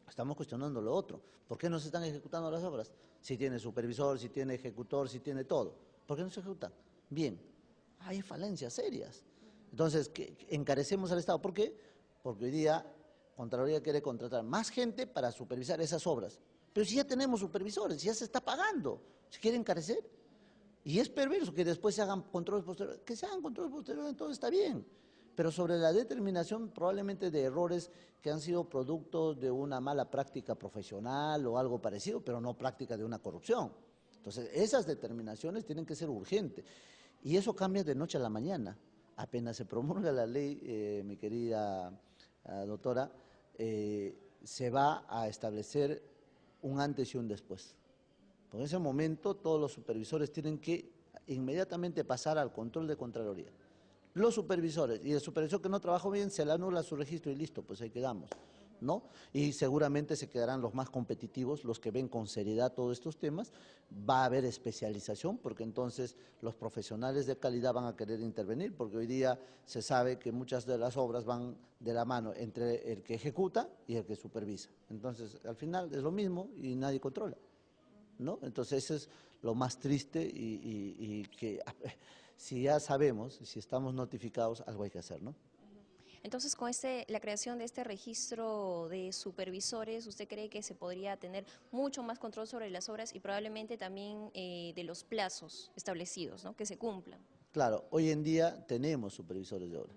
Estamos cuestionando lo otro. ¿Por qué no se están ejecutando las obras? Si tiene supervisor, si tiene ejecutor, si tiene todo. ¿Por qué no se ejecutan? Bien. hay falencias serias. Entonces, encarecemos al Estado. ¿Por qué? Porque hoy día Contraloría quiere contratar más gente para supervisar esas obras. Pero si ya tenemos supervisores, ya se está pagando, ¿se quiere encarecer? Y es perverso que después se hagan controles posteriores. Que se hagan controles posteriores, entonces está bien. Pero sobre la determinación probablemente de errores que han sido producto de una mala práctica profesional o algo parecido, pero no práctica de una corrupción. Entonces, esas determinaciones tienen que ser urgentes. Y eso cambia de noche a la mañana. Apenas se promulga la ley, mi querida doctora, se va a establecer un antes y un después. En ese momento todos los supervisores tienen que inmediatamente pasar al control de Contraloría. Los supervisores, y el supervisor que no trabajó bien se le anula su registro y listo, pues ahí quedamos, ¿no? Y seguramente se quedarán los más competitivos, los que ven con seriedad todos estos temas. Va a haber especialización, porque entonces los profesionales de calidad van a querer intervenir, porque hoy día se sabe que muchas de las obras van de la mano entre el que ejecuta y el que supervisa. Entonces, al final es lo mismo y nadie controla, ¿no? Entonces, eso es lo más triste y que si ya sabemos, si estamos notificados, algo hay que hacer, ¿no? Entonces, con la creación de este registro de supervisores, ¿usted cree que se podría tener mucho más control sobre las obras y probablemente también de los plazos establecidos, ¿no? Que se cumplan? Claro, hoy en día tenemos supervisores de obra,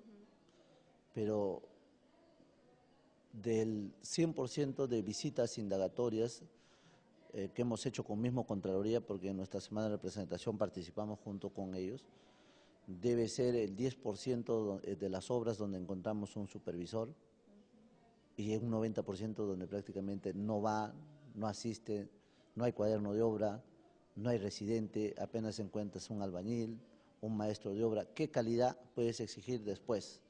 pero del 100% de visitas indagatorias que hemos hecho con mismo Contraloría, porque en nuestra semana de representación participamos junto con ellos, debe ser el 10% de las obras donde encontramos un supervisor y un 90% donde prácticamente no va, no asiste, no hay cuaderno de obra, no hay residente, apenas encuentras un albañil, un maestro de obra. ¿Qué calidad puedes exigir después?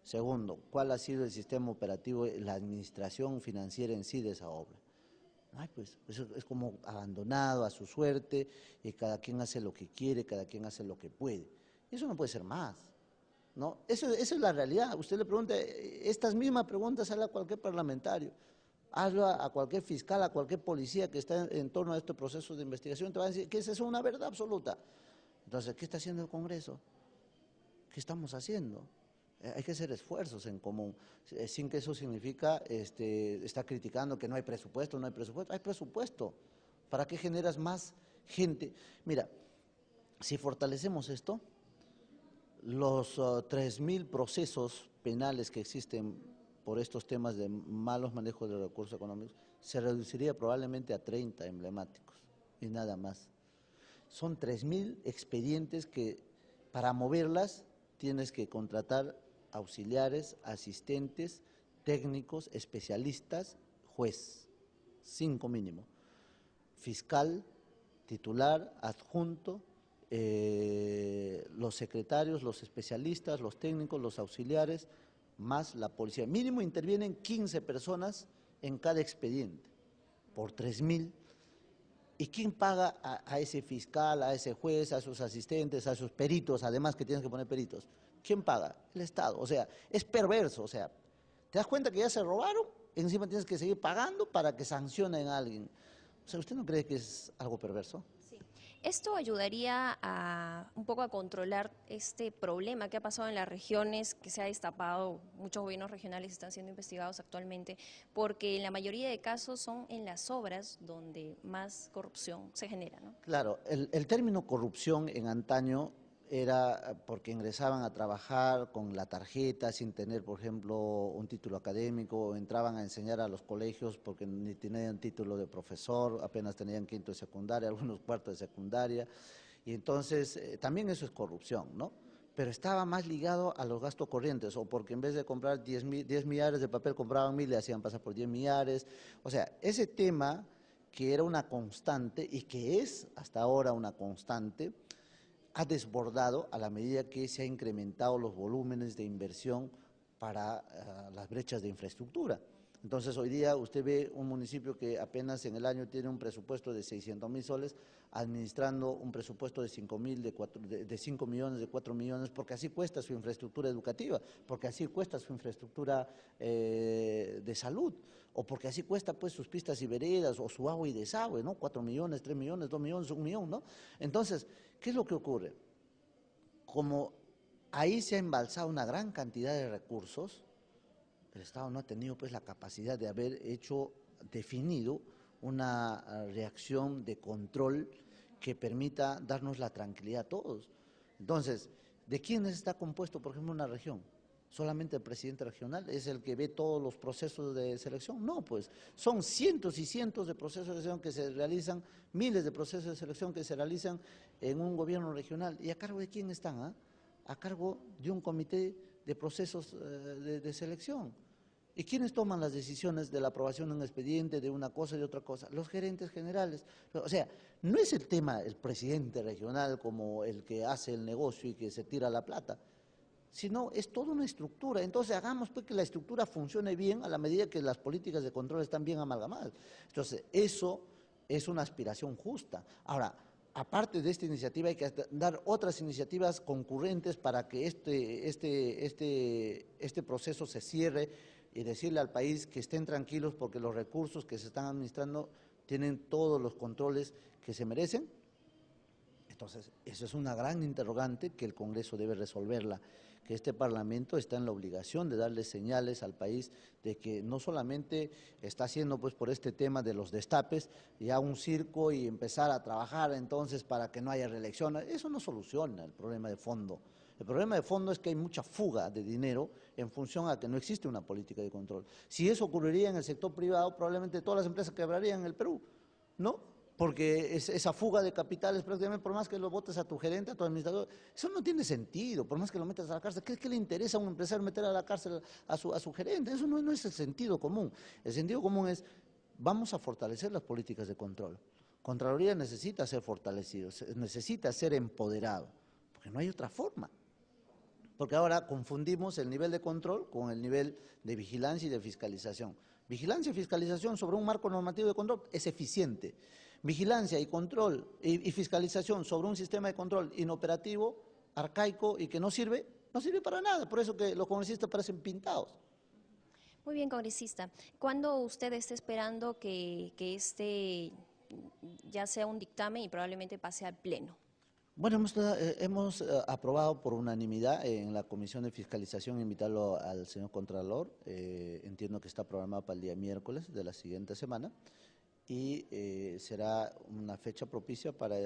Segundo, ¿cuál ha sido el sistema operativo, la administración financiera en sí de esa obra? Ay, pues eso es como abandonado a su suerte y cada quien hace lo que quiere, cada quien hace lo que puede. Eso no puede ser más, ¿no? Esa es la realidad. Usted le pregunta, estas mismas preguntas hazla a cualquier parlamentario, hazlo a cualquier fiscal, a cualquier policía que está en torno a estos procesos de investigación, te va a decir que esa es una verdad absoluta. Entonces, ¿qué está haciendo el Congreso? ¿Qué estamos haciendo? Hay que hacer esfuerzos en común, sin que eso significa estar criticando que no hay presupuesto, no hay presupuesto. Hay presupuesto. ¿Para qué generas más gente? Mira, si fortalecemos esto, los 3.000 procesos penales que existen por estos temas de malos manejos de recursos económicos, se reduciría probablemente a 30 emblemáticos y nada más. Son 3.000 expedientes que para moverlas tienes que contratar auxiliares, asistentes, técnicos, especialistas, juez, 5 mínimo, fiscal, titular, adjunto, los secretarios, los especialistas, los técnicos, los auxiliares, más la policía. Mínimo intervienen 15 personas en cada expediente, por 3.000. ¿Y quién paga a ese fiscal, a ese juez, a sus asistentes, a sus peritos, además que tienes que poner peritos? ¿Quién paga? El Estado. O sea, es perverso. O sea, ¿te das cuenta que ya se robaron? Encima tienes que seguir pagando para que sancionen a alguien. O sea, ¿usted no cree que es algo perverso? Sí. ¿Esto ayudaría un poco a controlar este problema que ha pasado en las regiones, que se ha destapado? Muchos gobiernos regionales están siendo investigados actualmente, porque en la mayoría de casos son en las obras donde más corrupción se genera, ¿no? Claro, el término corrupción en antaño era porque ingresaban a trabajar con la tarjeta sin tener, por ejemplo, un título académico, o entraban a enseñar a los colegios porque ni tenían título de profesor, apenas tenían quinto de secundaria, algunos cuartos de secundaria, y entonces también eso es corrupción, ¿no? Pero estaba más ligado a los gastos corrientes, o porque en vez de comprar 10 millares de papel compraban 1.000 y hacían pasar por 10 millares, o sea, ese tema que era una constante y que es hasta ahora una constante, ha desbordado a la medida que se ha incrementado los volúmenes de inversión para las brechas de infraestructura. Entonces, hoy día usted ve un municipio que apenas en el año tiene un presupuesto de 600.000 soles, administrando un presupuesto de 5.000, de 5 millones, de 4 millones, porque así cuesta su infraestructura educativa, porque así cuesta su infraestructura de salud, o porque así cuesta pues sus pistas y veredas, o su agua y desagüe, ¿no? 4 millones, 3 millones, 2 millones, 1 millón, ¿no? Entonces, ¿qué es lo que ocurre? como ahí se ha embalsado una gran cantidad de recursos, el Estado no ha tenido pues la capacidad de haber definido una reacción de control que permita darnos la tranquilidad a todos. Entonces, ¿de quiénes está compuesto, por ejemplo, una región? ¿Solamente el presidente regional es el que ve todos los procesos de selección? No, pues son cientos y cientos de procesos de selección que se realizan, miles de procesos de selección que se realizan en un gobierno regional. ¿Y a cargo de quién están? A cargo de un comité de procesos de selección. ¿Y quiénes toman las decisiones de la aprobación de un expediente, de una cosa y de otra cosa? Los gerentes generales. O sea, no es el tema el presidente regional como el que hace el negocio y que se tira la plata, sino es toda una estructura. Entonces hagamos pues que la estructura funcione bien a la medida que las políticas de control están bien amalgamadas. Entonces eso es una aspiración justa. Ahora, aparte de esta iniciativa hay que dar otras iniciativas concurrentes para que este proceso se cierre y decirle al país que estén tranquilos porque los recursos que se están administrando tienen todos los controles que se merecen. Entonces, eso es una gran interrogante que el Congreso debe resolverla, que este Parlamento está en la obligación de darle señales al país de que no solamente está haciendo pues por este tema de los destapes ya un circo y empezar a trabajar entonces para que no haya reelección. Eso no soluciona el problema de fondo. El problema de fondo es que hay mucha fuga de dinero en función a que no existe una política de control. Si eso ocurriría en el sector privado, probablemente todas las empresas quebrarían en el Perú, ¿no? Porque esa fuga de capitales prácticamente, por más que lo votes a tu gerente, a tu administrador, eso no tiene sentido, por más que lo metas a la cárcel. ¿Qué le interesa a un empresario meter a la cárcel a su gerente? Eso no es el sentido común. El sentido común es, vamos a fortalecer las políticas de control. Contraloría necesita ser fortalecido, necesita ser empoderado, porque no hay otra forma. Porque ahora confundimos el nivel de control con el nivel de vigilancia y de fiscalización. Vigilancia y fiscalización sobre un marco normativo de control es eficiente. Vigilancia y control y fiscalización sobre un sistema de control inoperativo, arcaico y que no sirve para nada. Por eso que los congresistas parecen pintados. Muy bien, congresista. ¿Cuándo usted está esperando que este ya sea un dictamen y probablemente pase al Pleno? Bueno, hemos aprobado por unanimidad en la Comisión de Fiscalización invitarlo al señor Contralor. Entiendo que está programado para el día miércoles de la siguiente semana y será una fecha propicia para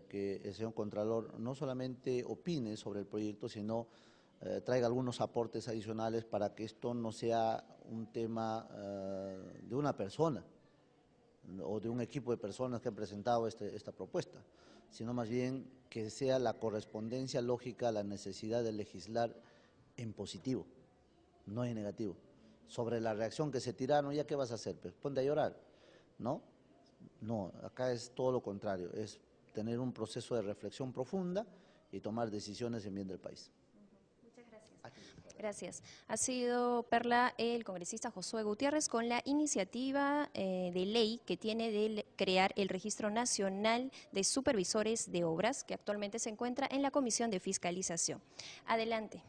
que el señor Contralor no solamente opine sobre el proyecto, sino traiga algunos aportes adicionales para que esto no sea un tema de una persona o de un equipo de personas que han presentado esta propuesta, sino más bien que sea la correspondencia lógica a la necesidad de legislar en positivo, no en negativo. Sobre la reacción que se tiraron, ¿ya qué vas a hacer? Pues ponte a llorar, ¿no? No, acá es todo lo contrario, es tener un proceso de reflexión profunda y tomar decisiones en bien del país. Gracias. Ha sido, Perla, el congresista Josué Gutiérrez con la iniciativa de ley que tiene de crear el Registro Nacional de Supervisores de Obras, que actualmente se encuentra en la Comisión de Fiscalización. Adelante.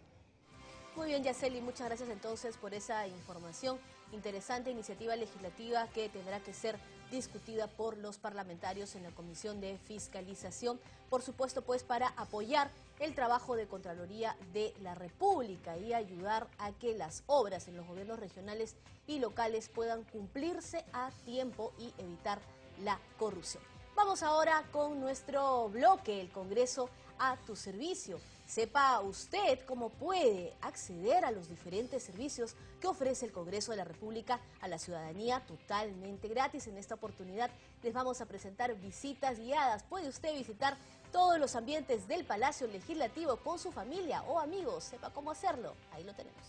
Muy bien, Yaceli, muchas gracias entonces por esa información. Interesante iniciativa legislativa que tendrá que ser discutida por los parlamentarios en la Comisión de Fiscalización, por supuesto, pues para apoyar el trabajo de Contraloría de la República y ayudar a que las obras en los gobiernos regionales y locales puedan cumplirse a tiempo y evitar la corrupción. Vamos ahora con nuestro bloque, el Congreso a tu servicio. Sepa usted cómo puede acceder a los diferentes servicios que ofrece el Congreso de la República a la ciudadanía totalmente gratis. En esta oportunidad les vamos a presentar visitas guiadas. Puede usted visitar todos los ambientes del Palacio Legislativo con su familia o amigos. Sepa cómo hacerlo. Ahí lo tenemos.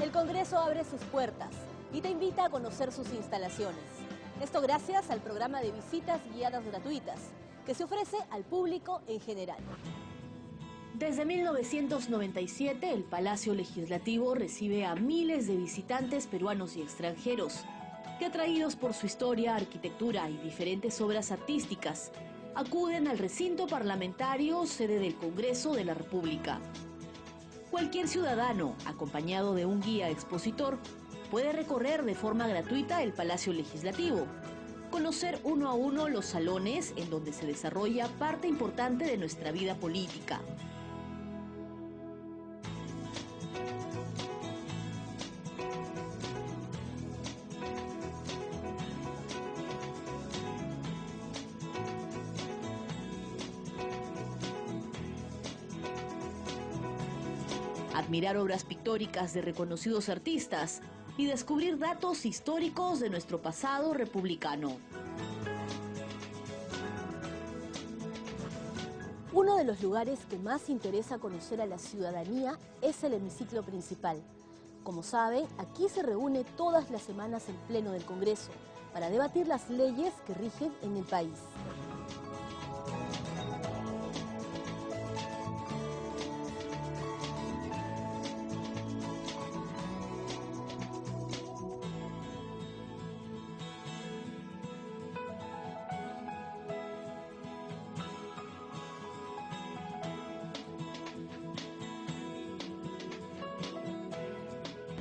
El Congreso abre sus puertas y te invita a conocer sus instalaciones. Esto gracias al programa de visitas guiadas gratuitas que se ofrece al público en general. Desde 1997, el Palacio Legislativo recibe a miles de visitantes peruanos y extranjeros que, atraídos por su historia, arquitectura y diferentes obras artísticas, acuden al recinto parlamentario, sede del Congreso de la República. Cualquier ciudadano, acompañado de un guía expositor, puede recorrer de forma gratuita el Palacio Legislativo, conocer uno a uno los salones en donde se desarrolla parte importante de nuestra vida política. Admirar obras pictóricas de reconocidos artistas y descubrir datos históricos de nuestro pasado republicano. Uno de los lugares que más interesa conocer a la ciudadanía es el hemiciclo principal. Como saben, aquí se reúne todas las semanas el Pleno del Congreso para debatir las leyes que rigen en el país.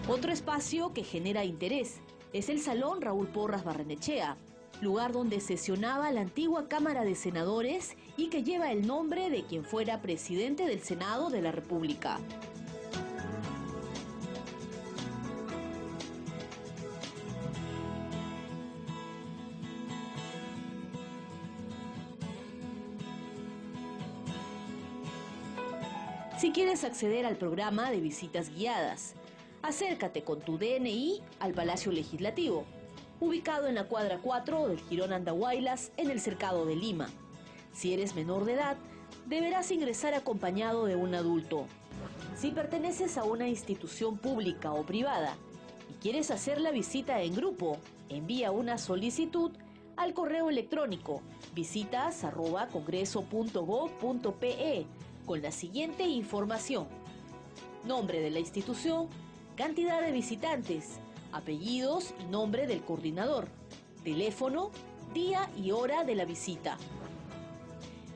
Otro espacio que genera interés es el Salón Raúl Porras Barrenechea, lugar donde sesionaba la antigua Cámara de Senadores y que lleva el nombre de quien fuera presidente del Senado de la República. Si quieres acceder al programa de visitas guiadas, acércate con tu DNI al Palacio Legislativo, ubicado en la cuadra 4 del Jirón Andahuaylas, en el Cercado de Lima. Si eres menor de edad, deberás ingresar acompañado de un adulto. Si perteneces a una institución pública o privada y quieres hacer la visita en grupo, envía una solicitud al correo electrónico visitas@congreso.gov.pe con la siguiente información: nombre de la institución, cantidad de visitantes, apellidos y nombre del coordinador, teléfono, día y hora de la visita.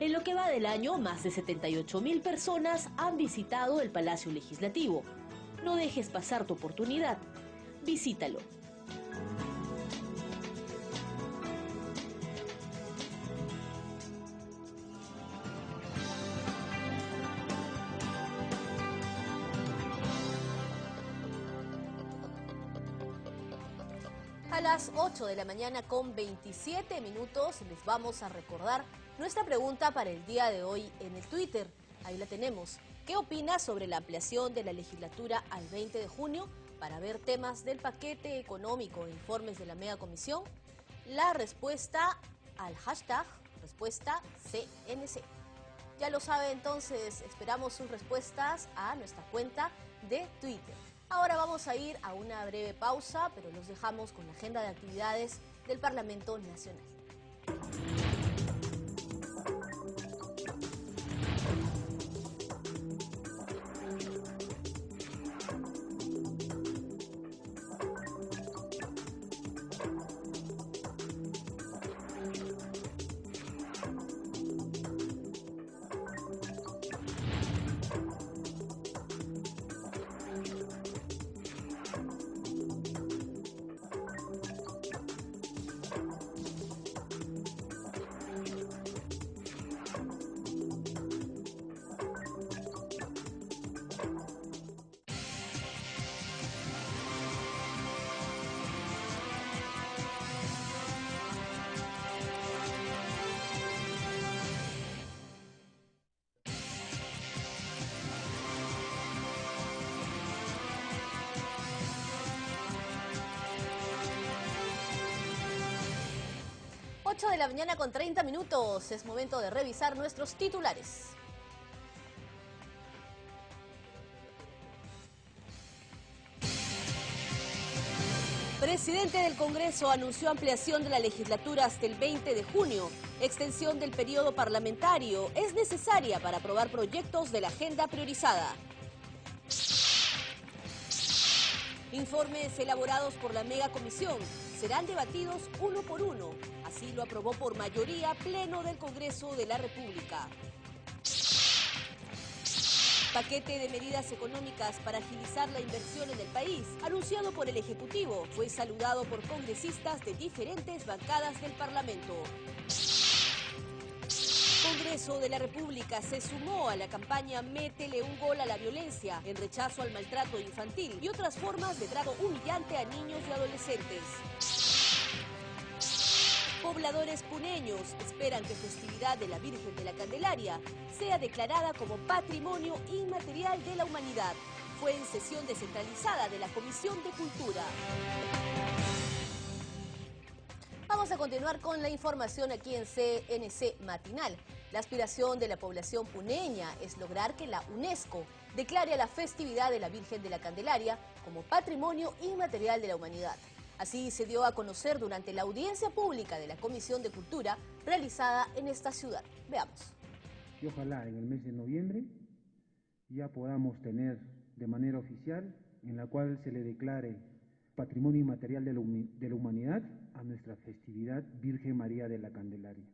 En lo que va del año, más de 78.000 personas han visitado el Palacio Legislativo. No dejes pasar tu oportunidad. Visítalo. A las 8 de la mañana con 27 minutos les vamos a recordar nuestra pregunta para el día de hoy en el Twitter. Ahí la tenemos. ¿Qué opinas sobre la ampliación de la legislatura al 20 de junio para ver temas del paquete económico e informes de la megacomisión? La respuesta al hashtag respuesta CNC. Ya lo sabe, entonces esperamos sus respuestas a nuestra cuenta de Twitter. Ahora vamos a ir a una breve pausa, pero los dejamos con la agenda de actividades del Parlamento Nacional. De la mañana con 30 minutos. Es momento de revisar nuestros titulares. Presidente del Congreso anunció ampliación de la legislatura hasta el 20 de junio. Extensión del periodo parlamentario es necesaria para aprobar proyectos de la agenda priorizada. Informes elaborados por la megacomisión serán debatidos uno por uno. Así lo aprobó por mayoría Pleno del Congreso de la República. Paquete de medidas económicas para agilizar la inversión en el país, anunciado por el Ejecutivo, fue saludado por congresistas de diferentes bancadas del Parlamento. Congreso de la República se sumó a la campaña Métele un gol a la violencia, en rechazo al maltrato infantil y otras formas de trato humillante a niños y adolescentes. Pobladores puneños esperan que festividad de la Virgen de la Candelaria sea declarada como Patrimonio Inmaterial de la Humanidad. Fue en sesión descentralizada de la Comisión de Cultura. Vamos a continuar con la información aquí en CNC Matinal. La aspiración de la población puneña es lograr que la UNESCO declare a la festividad de la Virgen de la Candelaria como Patrimonio Inmaterial de la Humanidad. Así se dio a conocer durante la audiencia pública de la Comisión de Cultura realizada en esta ciudad. Veamos. Y ojalá en el mes de noviembre ya podamos tener de manera oficial en la cual se le declare Patrimonio Inmaterial de la Humanidad a nuestra festividad Virgen María de la Candelaria.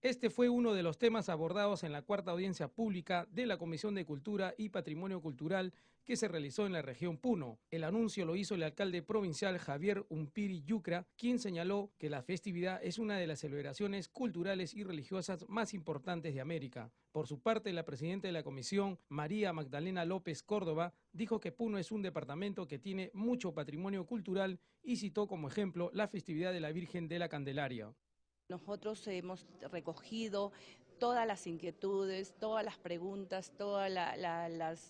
Este fue uno de los temas abordados en la cuarta audiencia pública de la Comisión de Cultura y Patrimonio Cultural que se realizó en la región Puno. El anuncio lo hizo el alcalde provincial Javier Umpiri Yucra, quien señaló que la festividad es una de las celebraciones culturales y religiosas más importantes de América. Por su parte, la presidenta de la comisión, María Magdalena López Córdoba, dijo que Puno es un departamento que tiene mucho patrimonio cultural y citó como ejemplo la festividad de la Virgen de la Candelaria. Nosotros hemos recogido todas las inquietudes, todas las preguntas,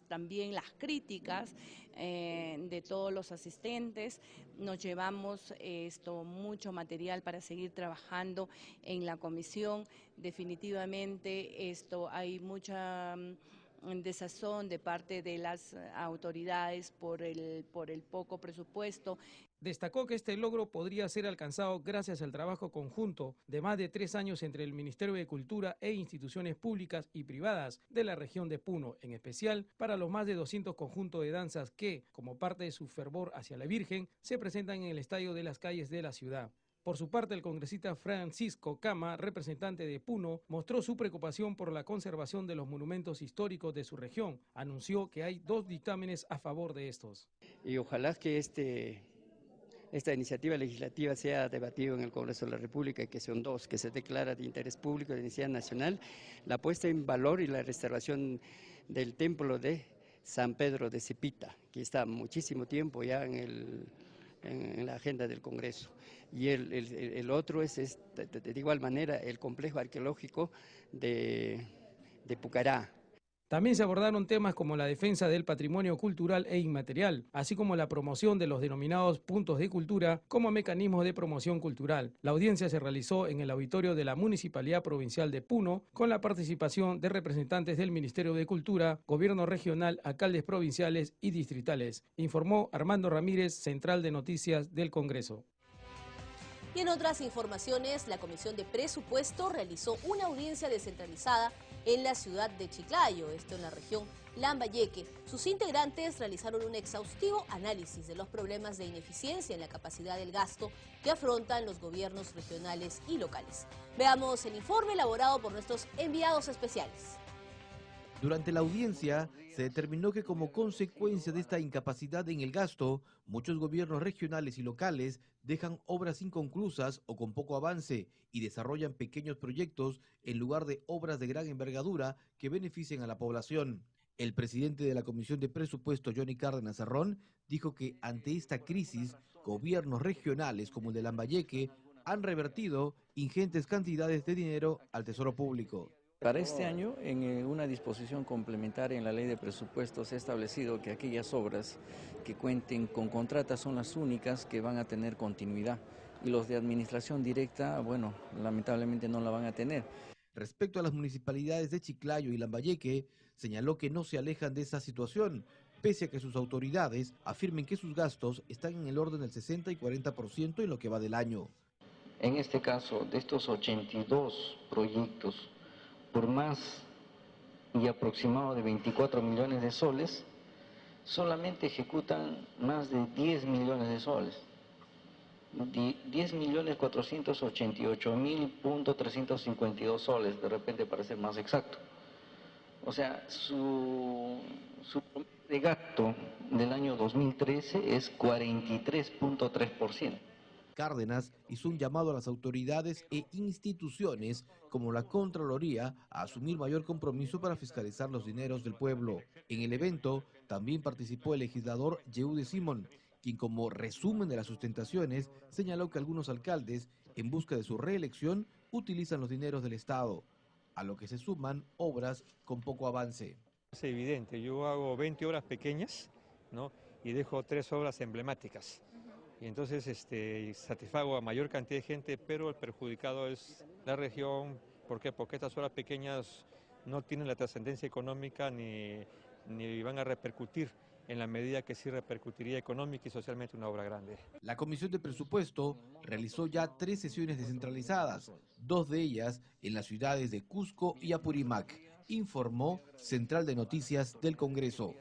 también las críticas de todos los asistentes. Nos llevamos mucho material para seguir trabajando en la comisión. Definitivamente hay mucha desazón de parte de las autoridades por el poco presupuesto. Destacó que este logro podría ser alcanzado gracias al trabajo conjunto de más de 3 años entre el Ministerio de Cultura e instituciones públicas y privadas de la región de Puno, en especial para los más de 200 conjuntos de danzas que, como parte de su fervor hacia la Virgen, se presentan en el Estadio de las Calles de la ciudad. Por su parte, el congresista Francisco Cama, representante de Puno, mostró su preocupación por la conservación de los monumentos históricos de su región. Anunció que hay 2 dictámenes a favor de estos. Y ojalá que esta iniciativa legislativa sea debatida en el Congreso de la República y que son 2, que se declara de interés público de necesidad nacional, la puesta en valor y la restauración del templo de San Pedro de Cepita, que está muchísimo tiempo ya en la agenda del Congreso. Y el otro es de igual manera el complejo arqueológico de Pucará. También se abordaron temas como la defensa del patrimonio cultural e inmaterial, así como la promoción de los denominados puntos de cultura como mecanismos de promoción cultural. La audiencia se realizó en el auditorio de la Municipalidad Provincial de Puno, con la participación de representantes del Ministerio de Cultura, Gobierno Regional, alcaldes provinciales y distritales, informó Armando Ramírez, Central de Noticias del Congreso. Y en otras informaciones, la Comisión de Presupuesto realizó una audiencia descentralizada en la ciudad de Chiclayo, esto en la región Lambayeque. Sus integrantes realizaron un exhaustivo análisis de los problemas de ineficiencia en la capacidad del gasto que afrontan los gobiernos regionales y locales. Veamos el informe elaborado por nuestros enviados especiales. Durante la audiencia se determinó que como consecuencia de esta incapacidad en el gasto, muchos gobiernos regionales y locales dejan obras inconclusas o con poco avance y desarrollan pequeños proyectos en lugar de obras de gran envergadura que beneficien a la población. El presidente de la Comisión de Presupuesto, Johnny Cárdenas Cerrón, dijo que ante esta crisis, gobiernos regionales como el de Lambayeque han revertido ingentes cantidades de dinero al Tesoro Público. Para este año, en una disposición complementaria en la Ley de Presupuestos, se ha establecido que aquellas obras que cuenten con contratas son las únicas que van a tener continuidad. Y los de administración directa, bueno, lamentablemente no la van a tener. Respecto a las municipalidades de Chiclayo y Lambayeque, señaló que no se alejan de esa situación, pese a que sus autoridades afirmen que sus gastos están en el orden del 60 y 40% en lo que va del año. En este caso, de estos 82 proyectos, por más y aproximado de 24 millones de soles, solamente ejecutan más de 10 millones de soles. 10.488.352 soles, de repente para ser más exacto. O sea, su de gasto del año 2013 es 43.3%. Cárdenas hizo un llamado a las autoridades e instituciones como la Contraloría a asumir mayor compromiso para fiscalizar los dineros del pueblo. En el evento también participó el legislador Yehude Simón, quien como resumen de las sustentaciones señaló que algunos alcaldes, en busca de su reelección, utilizan los dineros del Estado, a lo que se suman obras con poco avance. Es evidente, yo hago 20 obras pequeñas, ¿no? Y dejo 3 obras emblemáticas. Y entonces satisfago a mayor cantidad de gente, pero el perjudicado es la región. ¿Por qué? Porque estas obras pequeñas no tienen la trascendencia económica ni van a repercutir en la medida que sí repercutiría económica y socialmente una obra grande. La Comisión de Presupuesto realizó ya 3 sesiones descentralizadas, 2 de ellas en las ciudades de Cusco y Apurímac, informó Central de Noticias del Congreso.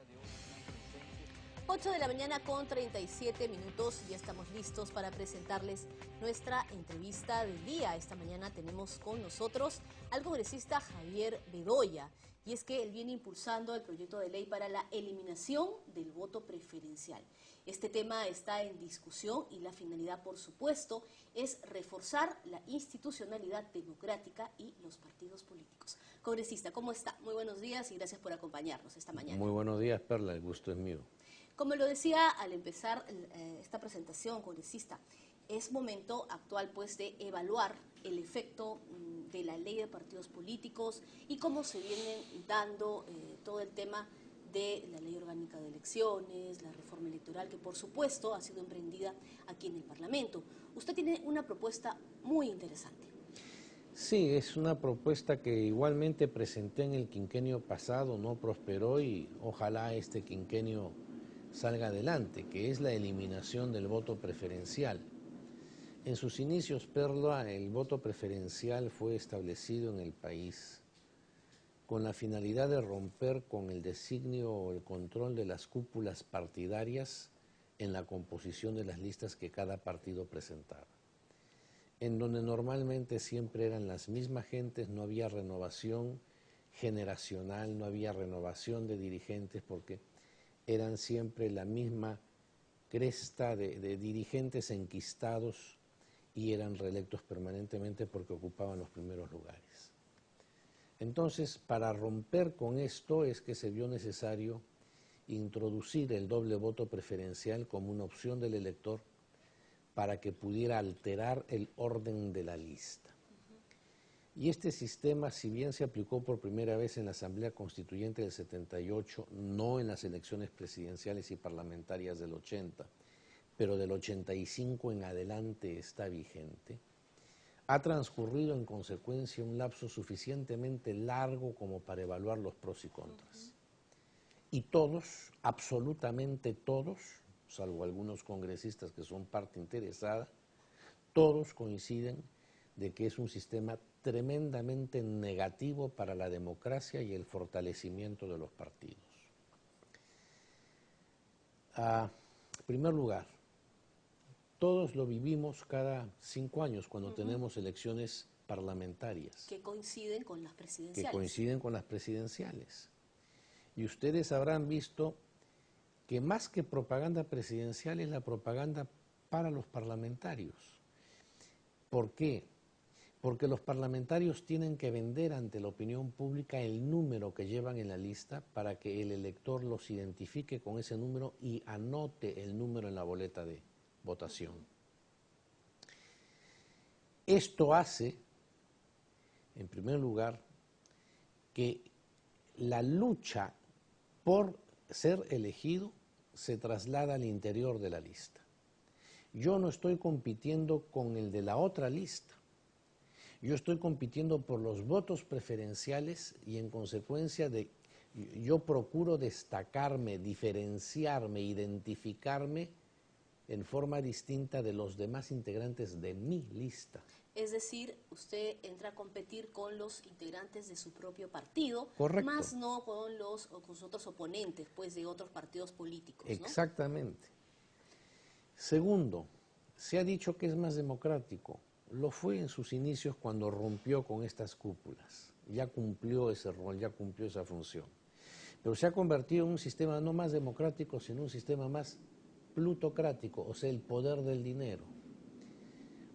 8 de la mañana con 37 minutos, ya estamos listos para presentarles nuestra entrevista del día. Esta mañana tenemos con nosotros al congresista Javier Bedoya, y es que él viene impulsando el proyecto de ley para la eliminación del voto preferencial. Este tema está en discusión y la finalidad, por supuesto, es reforzar la institucionalidad democrática y los partidos políticos. Congresista, ¿cómo está? Muy buenos días y gracias por acompañarnos esta mañana. Muy buenos días, Perla, el gusto es mío. Como lo decía al empezar esta presentación, congresista, es momento actual pues de evaluar el efecto de la ley de partidos políticos y cómo se viene dando todo el tema de la ley orgánica de elecciones, la reforma electoral, que por supuesto ha sido emprendida aquí en el Parlamento. Usted tiene una propuesta muy interesante. Sí, es una propuesta que igualmente presenté en el quinquenio pasado, no prosperó y ojalá este quinquenio salga adelante, que es la eliminación del voto preferencial. En sus inicios, Perla, el voto preferencial fue establecido en el país con la finalidad de romper con el designio o el control de las cúpulas partidarias en la composición de las listas que cada partido presentaba, en donde normalmente siempre eran las mismas gentes, no había renovación generacional, no había renovación de dirigentes, porque eran siempre la misma cresta de dirigentes enquistados y eran reelectos permanentemente porque ocupaban los primeros lugares. Entonces, para romper con esto es que se vio necesario introducir el doble voto preferencial como una opción del elector para que pudiera alterar el orden de la lista. Y este sistema, si bien se aplicó por primera vez en la Asamblea Constituyente del 78, no en las elecciones presidenciales y parlamentarias del 80, pero del 85 en adelante está vigente, ha transcurrido en consecuencia un lapso suficientemente largo como para evaluar los pros y contras. Y todos, absolutamente todos, salvo algunos congresistas que son parte interesada, todos coinciden de que es un sistema tremendamente negativo para la democracia y el fortalecimiento de los partidos. En primer lugar, todos lo vivimos cada 5 años cuando tenemos elecciones parlamentarias. Que coinciden con las presidenciales. Y ustedes habrán visto que más que propaganda presidencial es la propaganda para los parlamentarios. ¿Por qué? Porque los parlamentarios tienen que vender ante la opinión pública el número que llevan en la lista para que el elector los identifique con ese número y anote el número en la boleta de votación. Esto hace, en primer lugar, que la lucha por ser elegido se traslada al interior de la lista. Yo no estoy compitiendo con el de la otra lista. Yo estoy compitiendo por los votos preferenciales y en consecuencia yo procuro destacarme, diferenciarme, identificarme en forma distinta de los demás integrantes de mi lista. Es decir, usted entra a competir con los integrantes de su propio partido, Correcto. Más no con sus otros oponentes, pues, de otros partidos políticos, ¿no? Exactamente. Segundo, se ha dicho que es más democrático. Lo fue en sus inicios cuando rompió con estas cúpulas. ya cumplió ese rol, ya cumplió esa función. Pero se ha convertido en un sistema no más democrático, sino un sistema más plutocrático, o sea, el poder del dinero.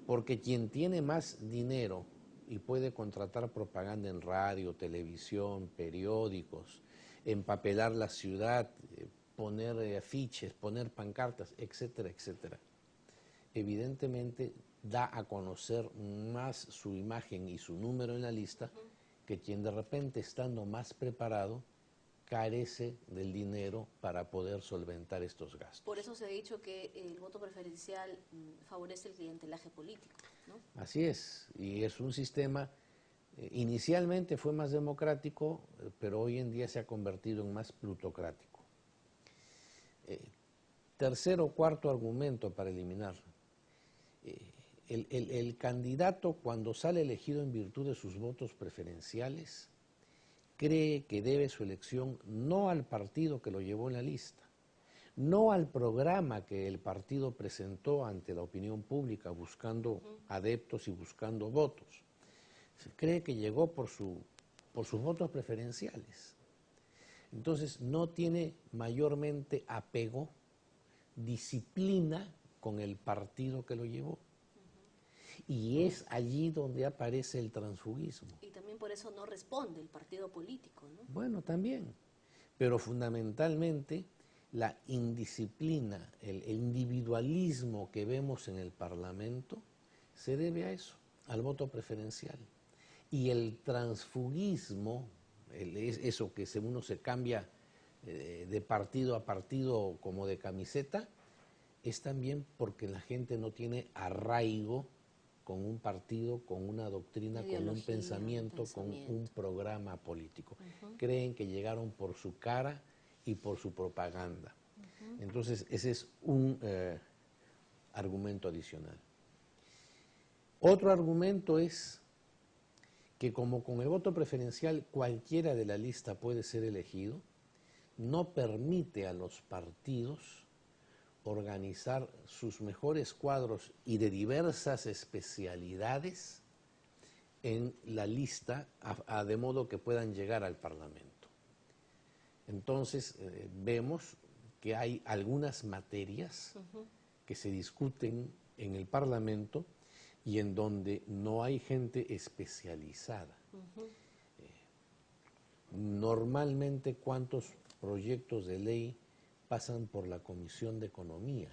Porque quien tiene más dinero y puede contratar propaganda en radio, televisión, periódicos, empapelar la ciudad, poner afiches, poner pancartas, etcétera, etcétera, evidentemente da a conocer más su imagen y su número en la lista que quien de repente, estando más preparado, carece del dinero para poder solventar estos gastos. Por eso se ha dicho que el voto preferencial favorece el clientelaje político, ¿no? Así es, y es un sistema, inicialmente fue más democrático, pero hoy en día se ha convertido en más plutocrático. Tercer o cuarto argumento para eliminar. El candidato, cuando sale elegido en virtud de sus votos preferenciales, cree que debe su elección no al partido que lo llevó en la lista, no al programa que el partido presentó ante la opinión pública buscando adeptos y buscando votos. Se cree que llegó por sus votos preferenciales. Entonces no tiene mayormente apego, disciplina con el partido que lo llevó. Y es allí donde aparece el transfugismo. Y también por eso no responde el partido político, ¿no? Bueno, también, pero fundamentalmente la indisciplina, el individualismo que vemos en el Parlamento se debe a eso, al voto preferencial. Y el transfugismo, eso que uno se cambia de partido a partido como de camiseta, es también porque la gente no tiene arraigo con un partido, con una doctrina, con un pensamiento, con un programa político. Creen que llegaron por su cara y por su propaganda. Entonces, ese es un argumento adicional. Otro argumento es que como con el voto preferencial cualquiera de la lista puede ser elegido, no permite a los partidos organizar sus mejores cuadros y de diversas especialidades en la lista, de modo que puedan llegar al Parlamento. Entonces, vemos que hay algunas materias que se discuten en el Parlamento y en donde no hay gente especializada. Normalmente, ¿cuántos proyectos de ley pasan por la Comisión de Economía?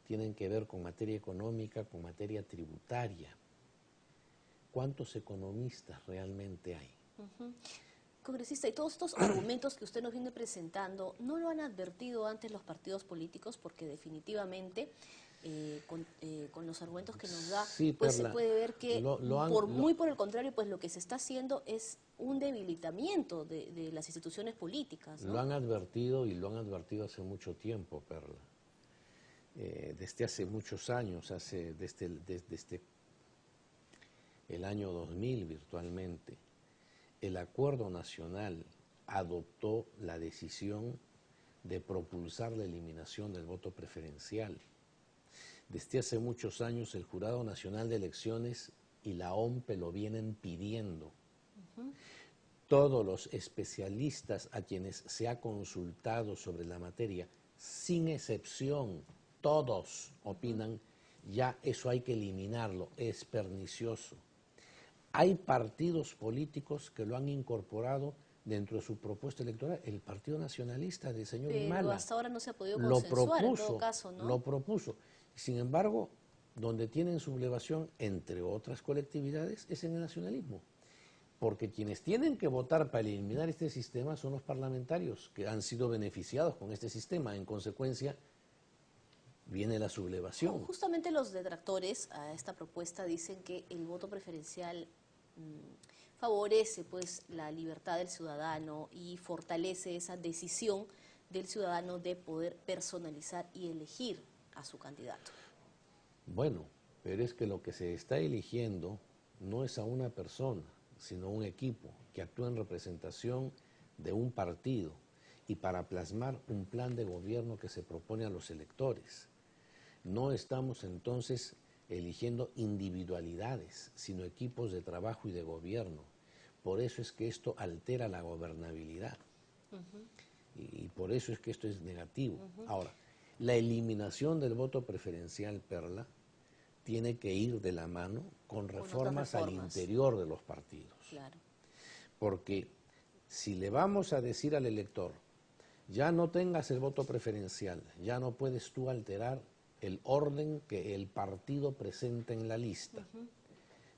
Tienen que ver con materia económica, con materia tributaria. ¿Cuántos economistas realmente hay? Congresista, y todos estos argumentos que usted nos viene presentando, ¿no lo han advertido antes los partidos políticos? Porque definitivamente, con los argumentos que nos da, sí, pues Perla, se puede ver que, muy por el contrario, pues lo que se está haciendo es un debilitamiento de las instituciones políticas, ¿no? Lo han advertido, y lo han advertido hace mucho tiempo, Perla. Desde hace muchos años, desde el año 2000 virtualmente, el Acuerdo Nacional adoptó la decisión de propulsar la eliminación del voto preferencial. Desde hace muchos años el Jurado Nacional de Elecciones y la OMPE lo vienen pidiendo. Todos los especialistas a quienes se ha consultado sobre la materia, sin excepción, todos opinan, ya eso hay que eliminarlo, es pernicioso. Hay partidos políticos que lo han incorporado dentro de su propuesta electoral. El Partido Nacionalista del señor Humala. Pero hasta ahora no se ha podido consensuar, en todo caso, ¿no? Lo propuso. Sin embargo, donde tienen sublevación, entre otras colectividades, es en el nacionalismo. Porque quienes tienen que votar para eliminar este sistema son los parlamentarios que han sido beneficiados con este sistema. En consecuencia, viene la sublevación. Justamente los detractores a esta propuesta dicen que el voto preferencial favorece pues la libertad del ciudadano y fortalece esa decisión del ciudadano de poder personalizar y elegir a su candidato. Bueno, pero es que lo que se está eligiendo no es a una persona, sino a un equipo que actúa en representación de un partido y para plasmar un plan de gobierno que se propone a los electores. No estamos entonces eligiendo individualidades, sino equipos de trabajo y de gobierno. Por eso es que esto altera la gobernabilidad. Y por eso es que esto es negativo. Ahora, la eliminación del voto preferencial, Perla, tiene que ir de la mano con reformas al interior de los partidos. Claro. Porque si le vamos a decir al elector, ya no tengas el voto preferencial, ya no puedes tú alterar el orden que el partido presenta en la lista,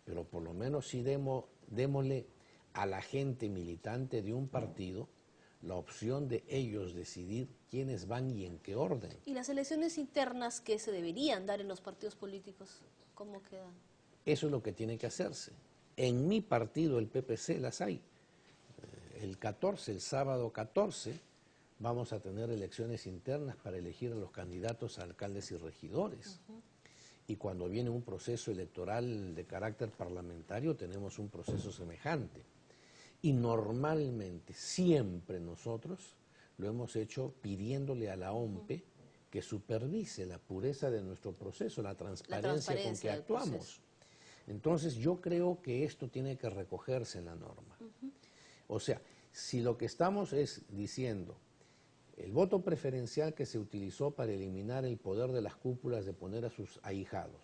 pero por lo menos sí démosle a la gente militante de un partido la opción de ellos decidir quiénes van y en qué orden. ¿Y las elecciones internas que se deberían dar en los partidos políticos, cómo quedan? Eso es lo que tiene que hacerse. En mi partido, el PPC, las hay. El sábado 14, vamos a tener elecciones internas para elegir a los candidatos a alcaldes y regidores. Y cuando viene un proceso electoral de carácter parlamentario, tenemos un proceso semejante. Y normalmente, siempre nosotros lo hemos hecho pidiéndole a la OMPE que supervise la pureza de nuestro proceso, la transparencia con que actuamos. Entonces yo creo que esto tiene que recogerse en la norma. O sea, si lo que estamos es diciendo, el voto preferencial que se utilizó para eliminar el poder de las cúpulas de poner a sus ahijados,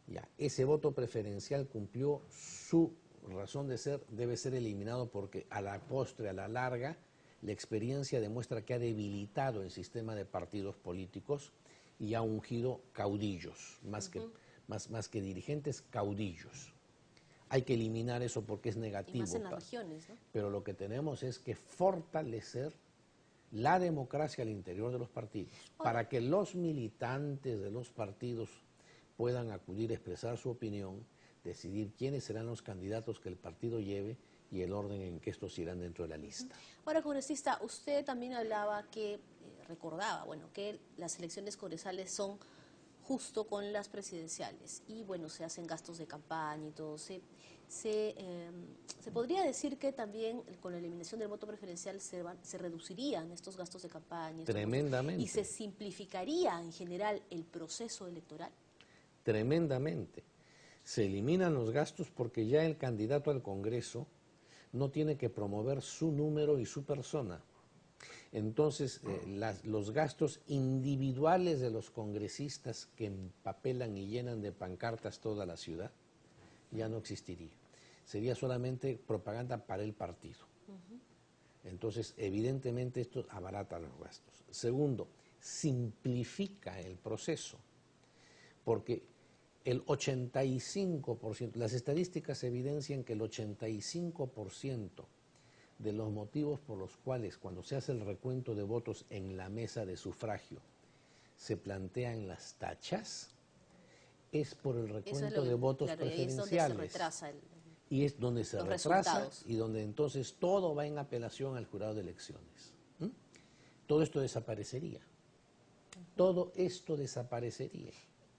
ya, ese voto preferencial cumplió su razón de ser, debe ser eliminado porque a la postre, a la larga, la experiencia demuestra que ha debilitado el sistema de partidos políticos y ha ungido caudillos, más que dirigentes, caudillos. Hay que eliminar eso porque es negativo. Y más en las regiones, ¿no? Pero lo que tenemos es que fortalecer la democracia al interior de los partidos, para que los militantes de los partidos puedan acudir a expresar su opinión, decidir quiénes serán los candidatos que el partido lleve y el orden en que estos irán dentro de la lista. Ahora, congresista, usted también hablaba que, recordaba, bueno, que las elecciones congresales son justo con las presidenciales y, bueno, se hacen gastos de campaña y todo. Se podría decir que también con la eliminación del voto preferencial se reducirían estos gastos de campaña. Tremendamente. ¿Y se simplificaría en general el proceso electoral? Tremendamente. Se eliminan los gastos porque ya el candidato al Congreso no tiene que promover su número y su persona. Entonces, los gastos individuales de los congresistas que empapelan y llenan de pancartas toda la ciudad ya no existiría. Sería solamente propaganda para el partido. Entonces, evidentemente, esto abarata los gastos. Segundo, simplifica el proceso, porque el 85%, las estadísticas evidencian que el 85% de los motivos por los cuales cuando se hace el recuento de votos en la mesa de sufragio se plantean las tachas, es por el recuento de votos preferenciales. Y es donde se retrasa y donde entonces todo va en apelación al jurado de elecciones. Todo esto desaparecería. Todo esto desaparecería.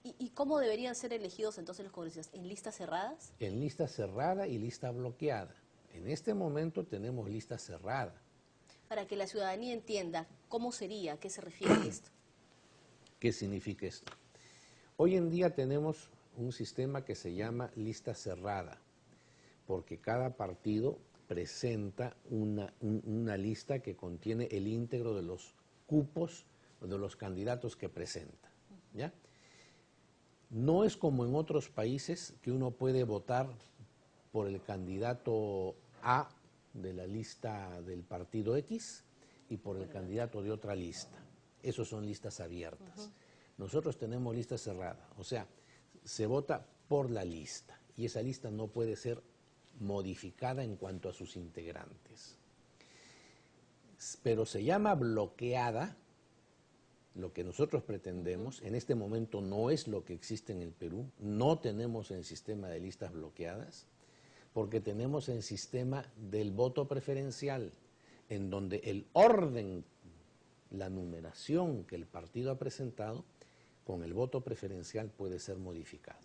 ¿Y cómo deberían ser elegidos entonces los congresistas? ¿En listas cerradas? En lista cerrada y lista bloqueada. En este momento tenemos lista cerrada. Para que la ciudadanía entienda cómo sería, a qué se refiere esto. ¿Qué significa esto? Hoy en día tenemos un sistema que se llama lista cerrada, porque cada partido presenta una lista que contiene el íntegro de los cupos de los candidatos que presenta, ¿ya? No es como en otros países que uno puede votar por el candidato A de la lista del partido X y por el candidato de otra lista. Esos son listas abiertas. Nosotros tenemos lista cerrada, o sea, se vota por la lista y esa lista no puede ser modificada en cuanto a sus integrantes. Pero se llama bloqueada. Lo que nosotros pretendemos, en este momento no es lo que existe en el Perú, no tenemos el sistema de listas bloqueadas, porque tenemos el sistema del voto preferencial, en donde el orden, la numeración que el partido ha presentado, con el voto preferencial puede ser modificado.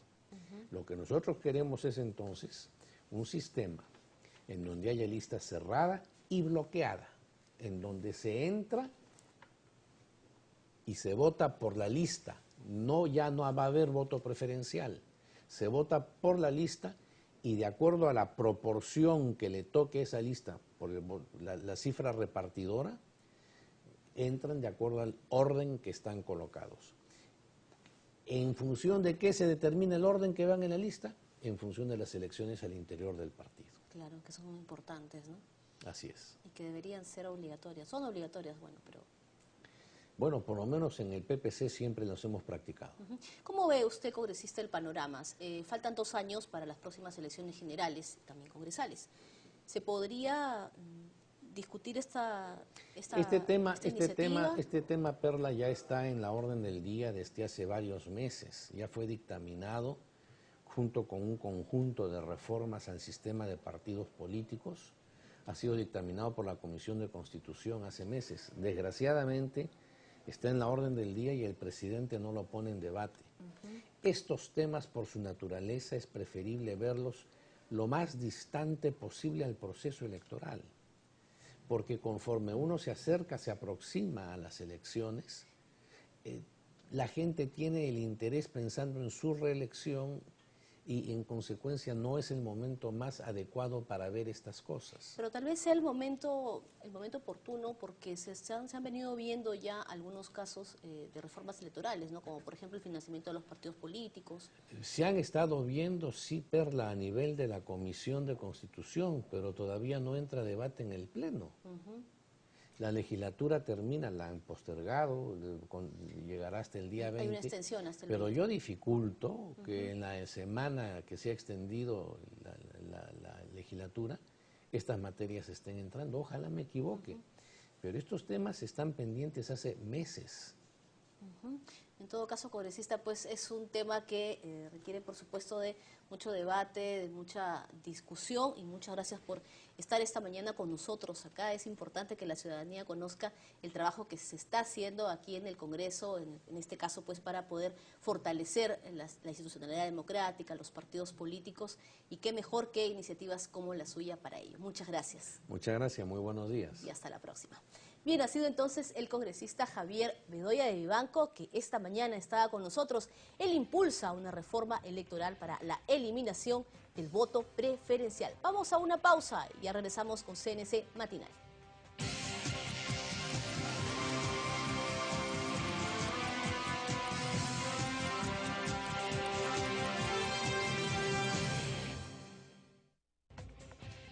Lo que nosotros queremos es entonces un sistema en donde haya lista cerrada y bloqueada, en donde se entra y se vota por la lista, ya no va a haber voto preferencial, se vota por la lista y de acuerdo a la proporción que le toque esa lista, por la cifra repartidora, entran de acuerdo al orden que están colocados. ¿En función de qué se determina el orden que van en la lista? En función de las elecciones al interior del partido. Claro, que son muy importantes, ¿no? Así es. Y que deberían ser obligatorias. Son obligatorias, bueno, pero... Bueno, por lo menos en el PPC siempre los hemos practicado. ¿Cómo ve usted, congresista, el panorama? Faltan 2 años para las próximas elecciones generales, también congresales. ¿Se podría discutir Este tema, Perla, ya está en la orden del día desde hace varios meses. Ya fue dictaminado junto con un conjunto de reformas al sistema de partidos políticos. Ha sido dictaminado por la Comisión de Constitución hace meses. Desgraciadamente, está en la orden del día y el presidente no lo pone en debate. Estos temas, por su naturaleza, es preferible verlos lo más distante posible al proceso electoral, porque conforme uno se acerca, se aproxima a las elecciones, la gente tiene el interés pensando en su reelección y en consecuencia no es el momento más adecuado para ver estas cosas. Pero tal vez sea el momento oportuno, porque se han venido viendo ya algunos casos de reformas electorales, ¿no? Como por ejemplo el financiamiento de los partidos políticos. Se han estado viendo, sí, Perla, a nivel de la Comisión de Constitución, pero todavía no entra a debate en el Pleno. La legislatura termina, la han postergado, llegará hasta el día 20. Hay una extensión hasta el 20. Pero yo dificulto que en la semana que se ha extendido la legislatura, estas materias estén entrando. Ojalá me equivoque, pero estos temas están pendientes hace meses. En todo caso, congresista, pues es un tema que requiere, por supuesto, de mucho debate, de mucha discusión, y muchas gracias por estar esta mañana con nosotros acá. Es importante que la ciudadanía conozca el trabajo que se está haciendo aquí en el Congreso, en este caso, pues para poder fortalecer la institucionalidad democrática, los partidos políticos, y qué mejor que iniciativas como la suya para ello. Muchas gracias. Muchas gracias, muy buenos días. Y hasta la próxima. Bien, ha sido entonces el congresista Javier Bedoya de Vivanco, que esta mañana estaba con nosotros. Él impulsa una reforma electoral para la eliminación del voto preferencial. Vamos a una pausa y ya regresamos con CNC Matinal.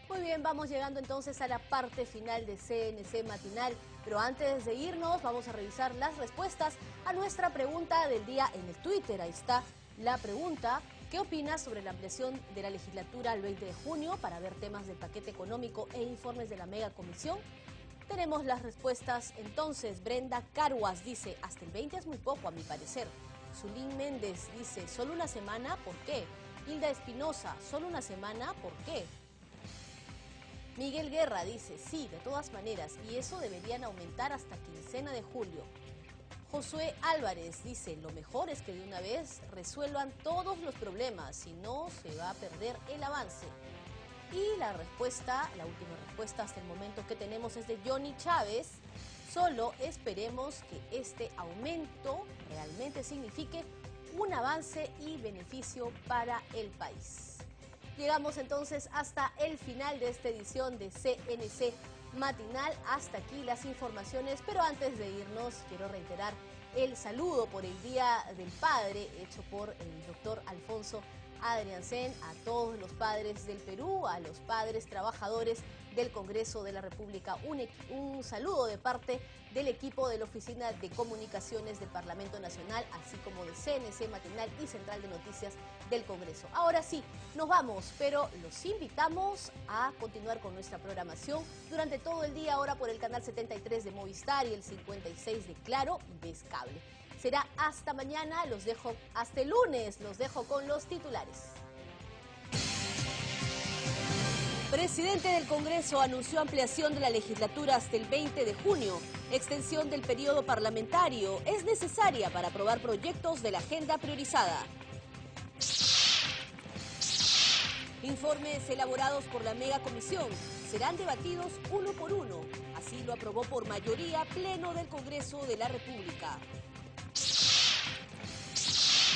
Muy bien, vamos llegando entonces a la parte final de CNC Matinal, pero antes de irnos vamos a revisar las respuestas a nuestra pregunta del día en el Twitter. Ahí está la pregunta: ¿qué opinas sobre la ampliación de la legislatura al 20 de junio para ver temas del paquete económico e informes de la megacomisión? Tenemos las respuestas entonces. Brenda Caruas dice: hasta el 20 es muy poco a mi parecer. Zulín Méndez dice: solo una semana, ¿por qué? Hilda Espinosa: solo una semana, ¿por qué? Miguel Guerra dice: sí, de todas maneras, y eso deberían aumentar hasta quincena de julio. Josué Álvarez dice: lo mejor es que de una vez resuelvan todos los problemas, si no se va a perder el avance. Y la respuesta, la última respuesta hasta el momento que tenemos es de Johnny Chávez: solo esperemos que este aumento realmente signifique un avance y beneficio para el país. Llegamos entonces hasta el final de esta edición de CNC Matinal. Hasta aquí las informaciones, pero antes de irnos quiero reiterar el saludo por el Día del Padre hecho por el doctor Alfonso Adriansen a todos los padres del Perú, a los padres trabajadores del Congreso de la República. Un saludo de parte del equipo de la Oficina de Comunicaciones del Parlamento Nacional, así como de CNC Matinal y Central de Noticias del Congreso. Ahora sí, nos vamos, pero los invitamos a continuar con nuestra programación durante todo el día, ahora por el canal 73 de Movistar y el 56 de Claro y Vez Cable. Será hasta mañana, los dejo hasta el lunes, los dejo con los titulares. Presidente del Congreso anunció ampliación de la legislatura hasta el 20 de junio. Extensión del periodo parlamentario es necesaria para aprobar proyectos de la agenda priorizada. Informes elaborados por la megacomisión serán debatidos uno por uno. Así lo aprobó por mayoría Pleno del Congreso de la República.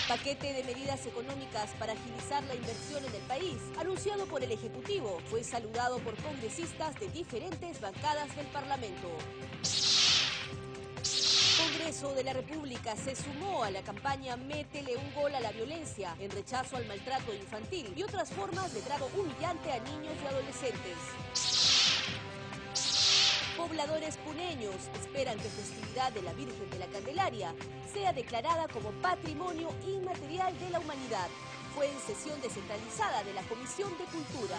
Paquete de medidas económicas para agilizar la inversión en el país, anunciado por el Ejecutivo, fue saludado por congresistas de diferentes bancadas del Parlamento. Congreso de la República se sumó a la campaña Métele un gol a la violencia, en rechazo al maltrato infantil y otras formas de trato humillante a niños y adolescentes. Pobladores puneños esperan que festividad de la Virgen de la Candelaria sea declarada como Patrimonio Inmaterial de la Humanidad. Fue en sesión descentralizada de la Comisión de Cultura.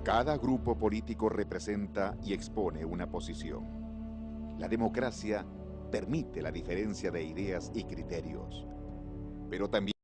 Cada grupo político representa y expone una posición. La democracia permite la diferencia de ideas y criterios, pero también